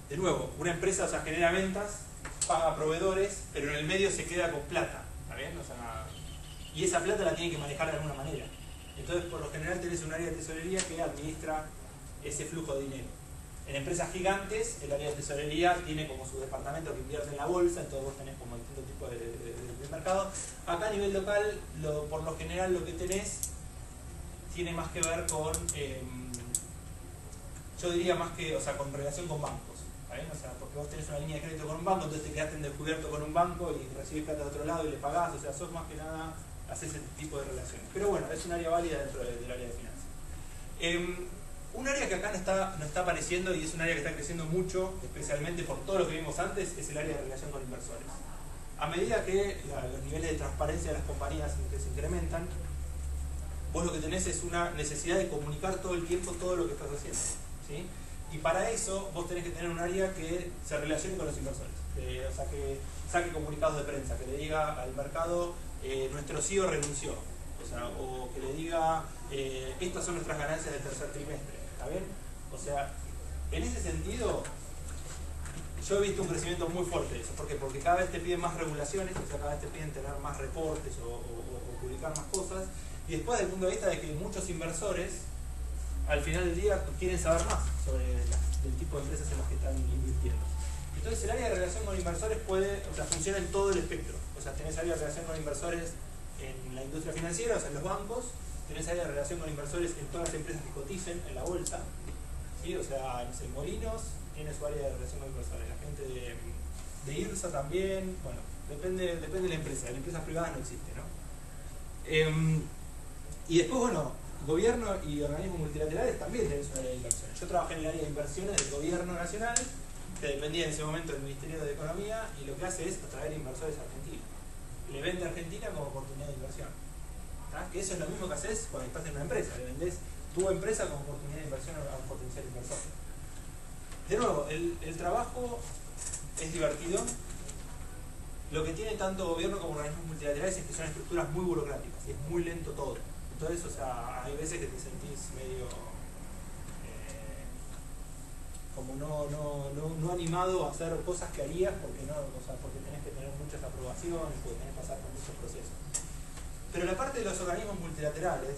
S1: de nuevo, una empresa, o sea, genera ventas, paga proveedores, pero en el medio se queda con plata, ¿está bien? O sea, y esa plata la tiene que manejar de alguna manera. Entonces, por lo general tenés un área de tesorería que administra ese flujo de dinero. En empresas gigantes, el área de tesorería tiene como su departamento que invierte en la bolsa, entonces vos tenés como distintos tipos de mercado. Acá a nivel local, por lo general lo que tenés tiene más que ver con, yo diría más que, o sea, con relación con bancos, ¿está bien? O sea, porque vos tenés una línea de crédito con un banco, entonces te quedaste en descubierto con un banco y recibís plata de otro lado y le pagás, o sea, sos más que nada, haces ese tipo de relaciones. Pero bueno, es un área válida dentro del área de finanzas. Un área que acá no está apareciendo y es un área que está creciendo mucho, especialmente por todo lo que vimos antes, es el área de relación con inversores. A medida que los niveles de transparencia de las compañías se incrementan, vos lo que tenés es una necesidad de comunicar todo el tiempo todo lo que estás haciendo, ¿sí? Y para eso vos tenés que tener un área que se relacione con los inversores, o sea, que saque comunicados de prensa, que le diga al mercado, nuestro CEO renunció, o sea, o que le diga, estas son nuestras ganancias del tercer trimestre, ¿está bien? O sea, en ese sentido, yo he visto un crecimiento muy fuerte de eso. ¿Por qué? Porque cada vez te piden más regulaciones, o sea, cada vez te piden tener más reportes o publicar más cosas, y después desde el punto de vista de que muchos inversores, al final del día, quieren saber más sobre el tipo de empresas en las que están invirtiendo. Entonces el área de relación con inversores funciona en todo el espectro. O sea, tenés área de relación con inversores en la industria financiera, o sea, en los bancos, tenés área de relación con inversores en todas las empresas que coticen en la bolsa, ¿sí? O sea, no sé, Molinos tiene su área de relación con inversores, la gente de IRSA también, bueno, depende de la empresa privadas no existe, ¿no? Y después, bueno, gobierno y organismos multilaterales también tenés un área de inversiones. Yo trabajé en el área de inversiones del gobierno nacional, que dependía en ese momento del Ministerio de Economía, y lo que hace es atraer inversores argentinos. Le vende a Argentina como oportunidad de inversión. ¿Tá? Que eso es lo mismo que haces cuando estás en una empresa, le vendés tu empresa como oportunidad de inversión a un potencial inversor. De nuevo, el trabajo es divertido. Lo que tiene tanto gobierno como organismos multilaterales es que son estructuras muy burocráticas y es muy lento todo. Entonces, o sea, hay veces que te sentís medio como no animado a hacer cosas que harías porque porque tenés que tener muchas aprobaciones, porque tenés que pasar por muchos procesos. Pero la parte de los organismos multilaterales,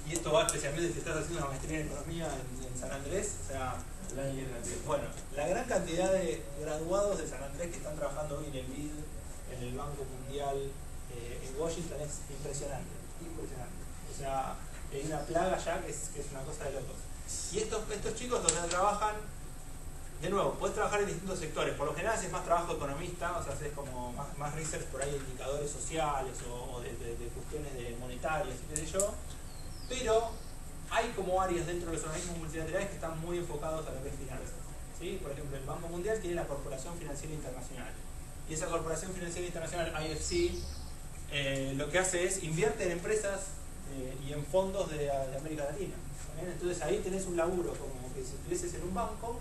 S1: y esto va especialmente si estás haciendo una maestría en economía en San Andrés, o sea, bueno, la gran cantidad de graduados de San Andrés que están trabajando hoy en el BID, en el Banco Mundial, en Washington, es impresionante. O sea, hay una plaga ya que es una cosa de locos. Y estos chicos donde trabajan, de nuevo, puedes trabajar en distintos sectores. Por lo general haces más trabajo economista, o sea, haces como más research por ahí de indicadores sociales o de cuestiones monetarias y qué sé yo. Pero hay como áreas dentro de los organismos multilaterales que están muy enfocados a lo que es finanzas, ¿sí? Por ejemplo, el Banco Mundial tiene la Corporación Financiera Internacional. Y esa Corporación Financiera Internacional, IFC, lo que hace es invierte en empresas y en fondos de América Latina. ¿Bien? Entonces ahí tenés un laburo como que si estuvieses en un banco,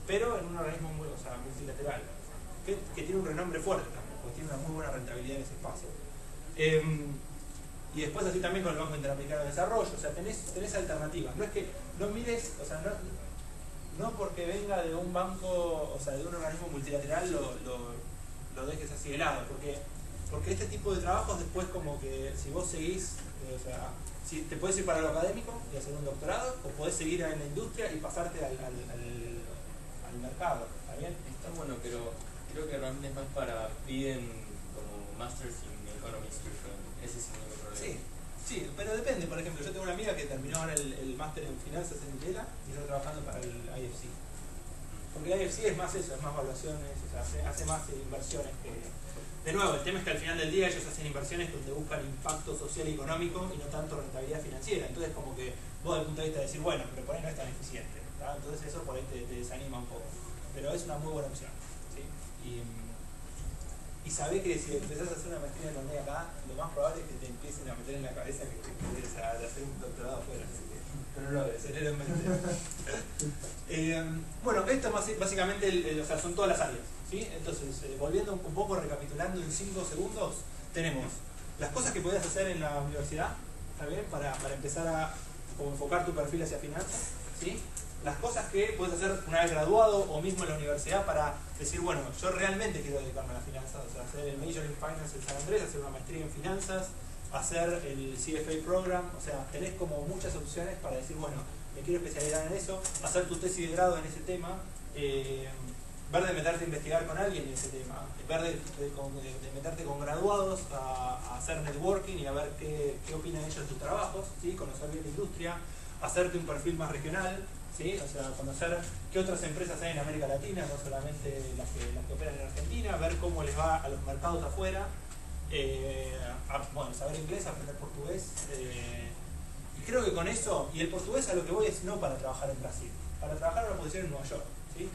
S1: pero en un organismo multilateral, que tiene un renombre fuerte también, porque tiene una muy buena rentabilidad en ese espacio. Y después así también con el Banco Interamericano de Desarrollo, o sea, tenés alternativas. No es que no mires, o sea, no porque venga de un banco, o sea, de un organismo multilateral lo dejes así de lado, porque este tipo de trabajos después como que si vos seguís, o sea, si te puedes ir para lo académico y hacer un doctorado, o podés seguir en la industria y pasarte al mercado, ¿está bien?
S10: Está bueno, pero creo que realmente es más para piden como Masters in Economics, ese es el único problema.
S1: Sí, pero depende. Por ejemplo, yo tengo una amiga que terminó ahora el máster en finanzas en Itela y está trabajando para el IFC. Porque el IFC es más eso, es más evaluaciones, o sea, hace más inversiones que... De nuevo, el tema es que al final del día ellos hacen inversiones donde buscan impacto social y económico y no tanto rentabilidad financiera. Entonces como que vos desde el punto de vista de decir, bueno, pero por ahí no es tan eficiente, ¿tá? Entonces eso por ahí te desanima un poco. Pero es una muy buena opción, ¿sí? Y sabés que si empezás a hacer una maestría en Londres acá, lo más probable es que te empiecen a meter en la cabeza que quieres hacer un doctorado afuera. Así que, pero no lo ves, bueno, esto básicamente o sea, son todas las áreas, ¿sí? Entonces, volviendo un poco, recapitulando en 5 segundos, tenemos las cosas que podés hacer en la universidad, ¿está bien? Para empezar a como enfocar tu perfil hacia finanzas, ¿sí? Las cosas que puedes hacer una vez graduado o mismo en la universidad para decir, bueno, yo realmente quiero dedicarme a las finanzas, o sea, hacer el Major in Finance en San Andrés, hacer una maestría en finanzas, hacer el CFA Program, o sea, tenés como muchas opciones para decir, bueno, me quiero especializar en eso, hacer tu tesis de grado en ese tema, ver de meterte a investigar con alguien en ese tema, ver de meterte con graduados a hacer networking y a ver qué opinan ellos de tus trabajos, ¿sí? Conocer bien la industria, hacerte un perfil más regional, ¿sí? O sea, conocer qué otras empresas hay en América Latina, no solamente las que operan en Argentina, ver cómo les va a los mercados afuera, bueno, saber inglés, aprender portugués, y creo que con eso, y el portugués a lo que voy es no para trabajar en Brasil, para trabajar en una posición en Nueva York, ¿sí?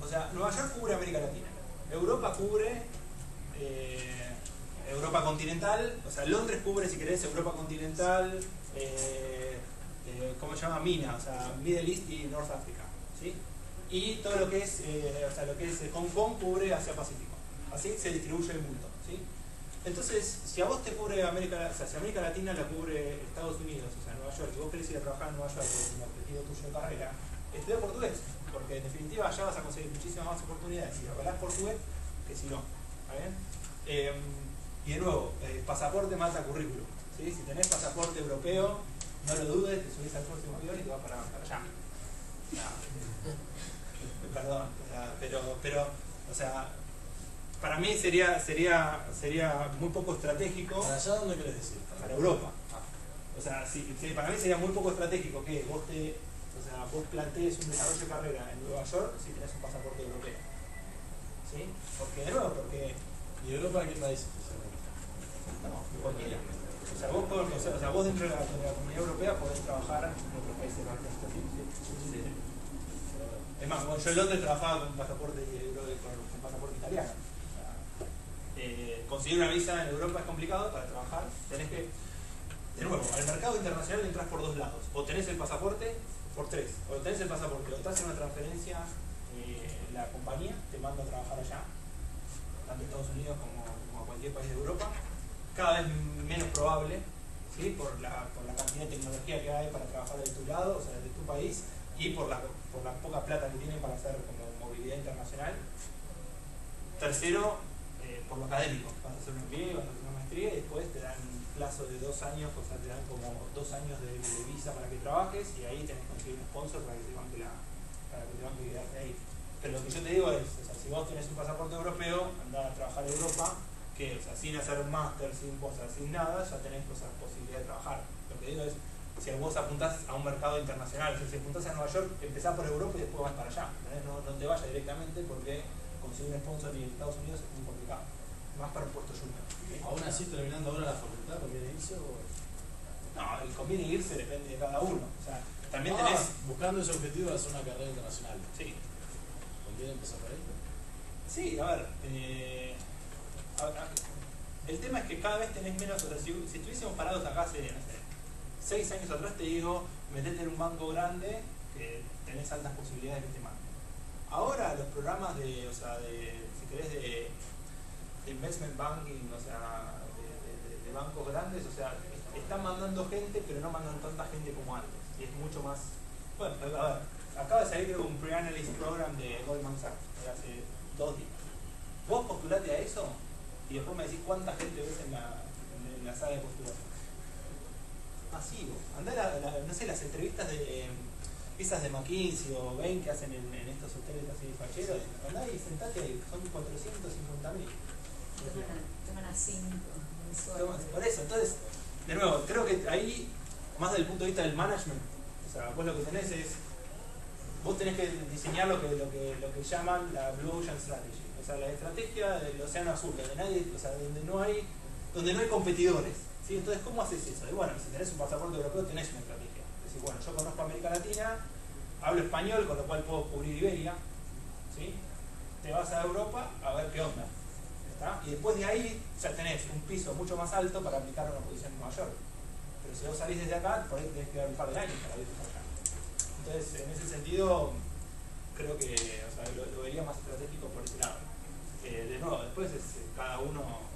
S1: O sea, Nueva York cubre América Latina, Europa cubre Europa continental, o sea, Londres cubre, si querés, Europa continental, ¿cómo se llama? MENA, o sea, Middle East y North Africa, ¿sí? Y todo lo que es, o sea, lo que es Hong Kong cubre Asia Pacífico. Así se distribuye el mundo, ¿sí? Entonces, si a vos te cubre América, o sea, si América Latina la cubre Estados Unidos, o sea, Nueva York, y vos querés ir a trabajar en Nueva York, que es un objetivo tuyo de carrera, estudia portugués, porque en definitiva allá vas a conseguir muchísimas más oportunidades si hablas portugués que si no, ¿está bien? Y de nuevo, pasaporte mata currículum, ¿sí? Si tenés pasaporte europeo, no lo dudes, te subís al próximo avión y te vas para allá. Perdón, pero, o sea, para mí sería muy poco estratégico.
S11: ¿Para allá dónde querés decir?
S1: Para Europa. O sea, para mí sería muy poco estratégico que vos vos plantees un desarrollo de carrera en Nueva York si tenés un pasaporte europeo. ¿Sí? Porque
S11: ¿Y Europa qué país?
S1: No, cualquiera. O sea, vos dentro de la Comunidad Europea podés trabajar en otros países más. Es más, bueno, yo en Londres trabajaba con pasaporte italiano. O sea, conseguir una visa en Europa es complicado para trabajar. Tenés que, de nuevo, al mercado internacional entras por dos lados. O tenés el pasaporte, por tres. O tenés el pasaporte, o te hacen una transferencia la compañía, te manda a trabajar allá, tanto en Estados Unidos como a cualquier país de Europa. Cada vez menos probable, ¿sí? por la cantidad de tecnología que hay para trabajar de tu lado, o sea, de tu país, y por la poca plata que tienen para hacer como movilidad internacional. Tercero, por lo académico, vas a hacer un MBA, vas a hacer una maestría y después te dan un plazo de 2 años, o sea, te dan como 2 años de visa para que trabajes y ahí tenés que conseguir un sponsor para que te banque quedarte ahí. Pero lo que yo te digo es, o sea, si vos tenés un pasaporte europeo, andá a trabajar en Europa, que, o sea, sin hacer un máster, sin cosas, sin nada, ya tenés posibilidad de trabajar. Lo que digo es, si vos apuntás a un mercado internacional, si apuntás a Nueva York, empezás por Europa y después vas para allá. No te vayas directamente porque conseguir un sponsor en Estados Unidos es muy complicado. Más para un puesto junior.
S11: ¿Aún así, terminando ahora la facultad, conviene irse o...?
S1: No, el conviene irse depende de cada uno. O sea, también tenés...
S11: buscando ese objetivo de hacer una carrera internacional.
S1: Sí.
S11: ¿Conviene empezar por ahí?
S1: Sí, a ver... el tema es que cada vez tenés menos, o sea, si estuviésemos parados acá hace, no sé, 6 años atrás te digo, metete en un banco grande que tenés altas posibilidades de que te manden. Ahora los programas si querés, de investment banking, o sea, de bancos grandes, o sea, están mandando gente, pero no mandan tanta gente como antes. y es mucho más. Bueno, a ver, acaba de salir creo un pre-analyst program de Goldman Sachs hace 2 días. Vos postulate a eso y después me decís cuánta gente ves en la sala de postulación. Masivo. Andá no sé, las entrevistas de esas de McKinsey o Bain que hacen en estos hoteles así facheros, andá y sentate ahí, son 450.000.
S8: Toman a 5 mensuales.
S1: Por eso, entonces, de nuevo, creo que ahí, más desde el punto de vista del management, o sea, vos lo que tenés es, vos tenés que diseñar lo que llaman la Blue Ocean Strategy, o sea, la estrategia del océano azul, donde nadie, o sea, donde no hay competidores, ¿sí? Entonces, ¿cómo haces eso? Y bueno, si tenés un pasaporte europeo, tenés una estrategia. Es decir, bueno, yo conozco América Latina, hablo español, con lo cual puedo cubrir Iberia, ¿sí? Te vas a Europa a ver qué onda. ¿Está? Y después de ahí ya tenés un piso mucho más alto para aplicar a una posición en Nueva York. Pero si vos salís desde acá, por ahí tenés que dar un par de años para irte para acá. Entonces, en ese sentido, creo que o sea, lo vería más estratégico por ese lado. De nuevo, después es cada uno.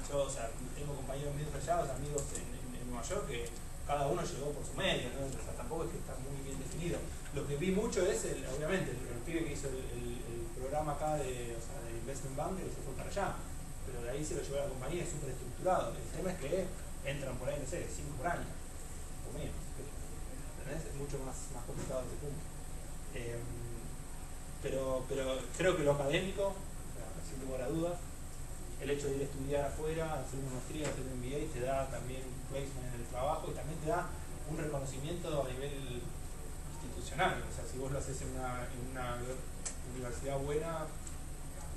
S1: Yo, o sea, tengo compañeros míos allá, o sea, amigos en Nueva York, que cada uno llegó por su medio, ¿no? O sea, tampoco es que está muy bien definido. Lo que vi mucho es, obviamente, el pibe que hizo el programa acá de Investment Bank, que se fue para allá, pero de ahí se lo llevó a la compañía, es súper estructurado. El tema es que entran por ahí, no sé, 5 por año, o menos. ¿Entendés? Es mucho más complicado ese punto. Pero creo que lo académico, o sea, sin lugar a dudas, el hecho de ir a estudiar afuera, hacer una maestría, hacer un MBA, te da también un placement en el trabajo y también te da un reconocimiento a nivel institucional. O sea, si vos lo haces en una universidad buena,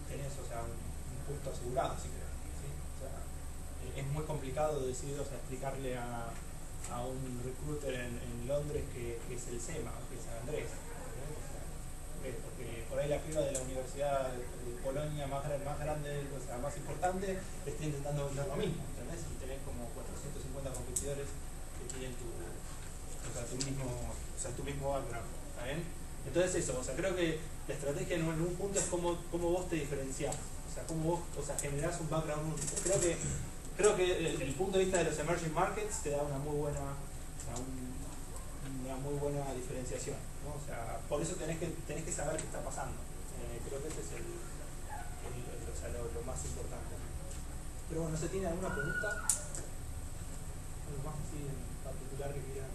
S1: tenés, o sea, un puesto asegurado, si querés, ¿sí? O sea, es muy complicado decir, o sea, explicarle a un recruiter en Londres que es el SEMA o que es San Andrés, ¿no? O sea, porque por ahí la piba de la universidad de Polonia más grande, o sea, más importante, está intentando vender lo mismo, ¿entendés? Y tenés como 450 competidores que tienen tu mismo background, ¿está bien? Entonces eso, o sea, creo que la estrategia en un punto es cómo vos te diferenciás, o sea, cómo vos, o sea, generás un background único. Creo que el punto de vista de los emerging markets te da una muy buena, o sea, una muy buena diferenciación, ¿no? O sea, por eso tenés que saber qué está pasando. Creo que ese es o sea, lo más importante. Pero bueno, ¿se tiene alguna pregunta? ¿Algo más así en particular que quieran?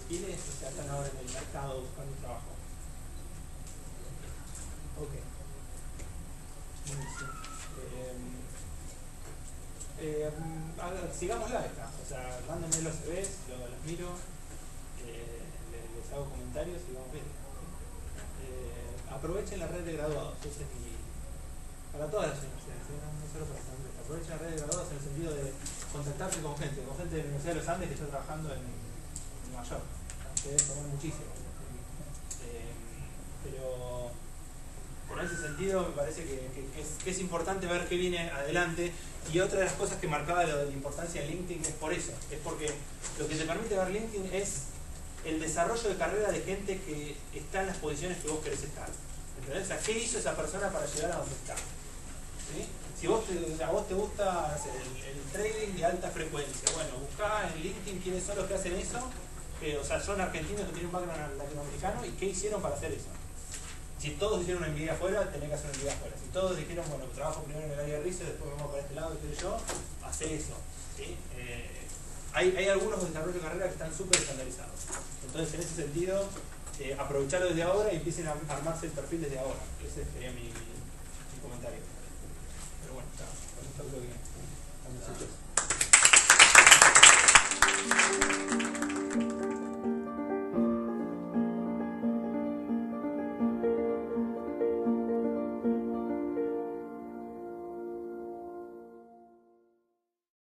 S1: ¿Quiénes están ahora en el mercado buscando trabajo? Ok. Buenísimo. Sigámosla esta, o sea, mándenme los CVs, los miro, les hago comentarios y vamos viendo. Aprovechen la red de graduados, ese es para todas las universidades, no solo para San Andrés. Aprovechen la red de graduados en el sentido de contactarse con gente de la Universidad de los Andes que está trabajando en Nueva York. Se deben tomar muchísimo. Pero en ese sentido me parece que es importante ver qué viene adelante. Y otra de las cosas que marcaba la importancia de LinkedIn es por eso, es porque lo que te permite ver LinkedIn es el desarrollo de carrera de gente que está en las posiciones que vos querés estar. ¿Entendés? O sea, ¿qué hizo esa persona para llegar a donde está? ¿Sí? Si a vos te gusta el trading de alta frecuencia, bueno, buscá en LinkedIn quiénes son los que hacen eso, o sea, son argentinos que tienen un background latinoamericano y qué hicieron para hacer eso. Si todos hicieron una MBA afuera, tenés que hacer una MBA afuera. Si todos dijeron, bueno, trabajo primero en el área de research, después vamos para este lado, y yo, hacé eso. ¿Sí? Hay algunos desarrollos de carrera que están súper estandarizados. Entonces, en ese sentido, aprovecharlo desde ahora y empiecen a armarse el perfil desde ahora. Ese sería mi comentario. Pero bueno, ya, con esto creo que estamos hechos.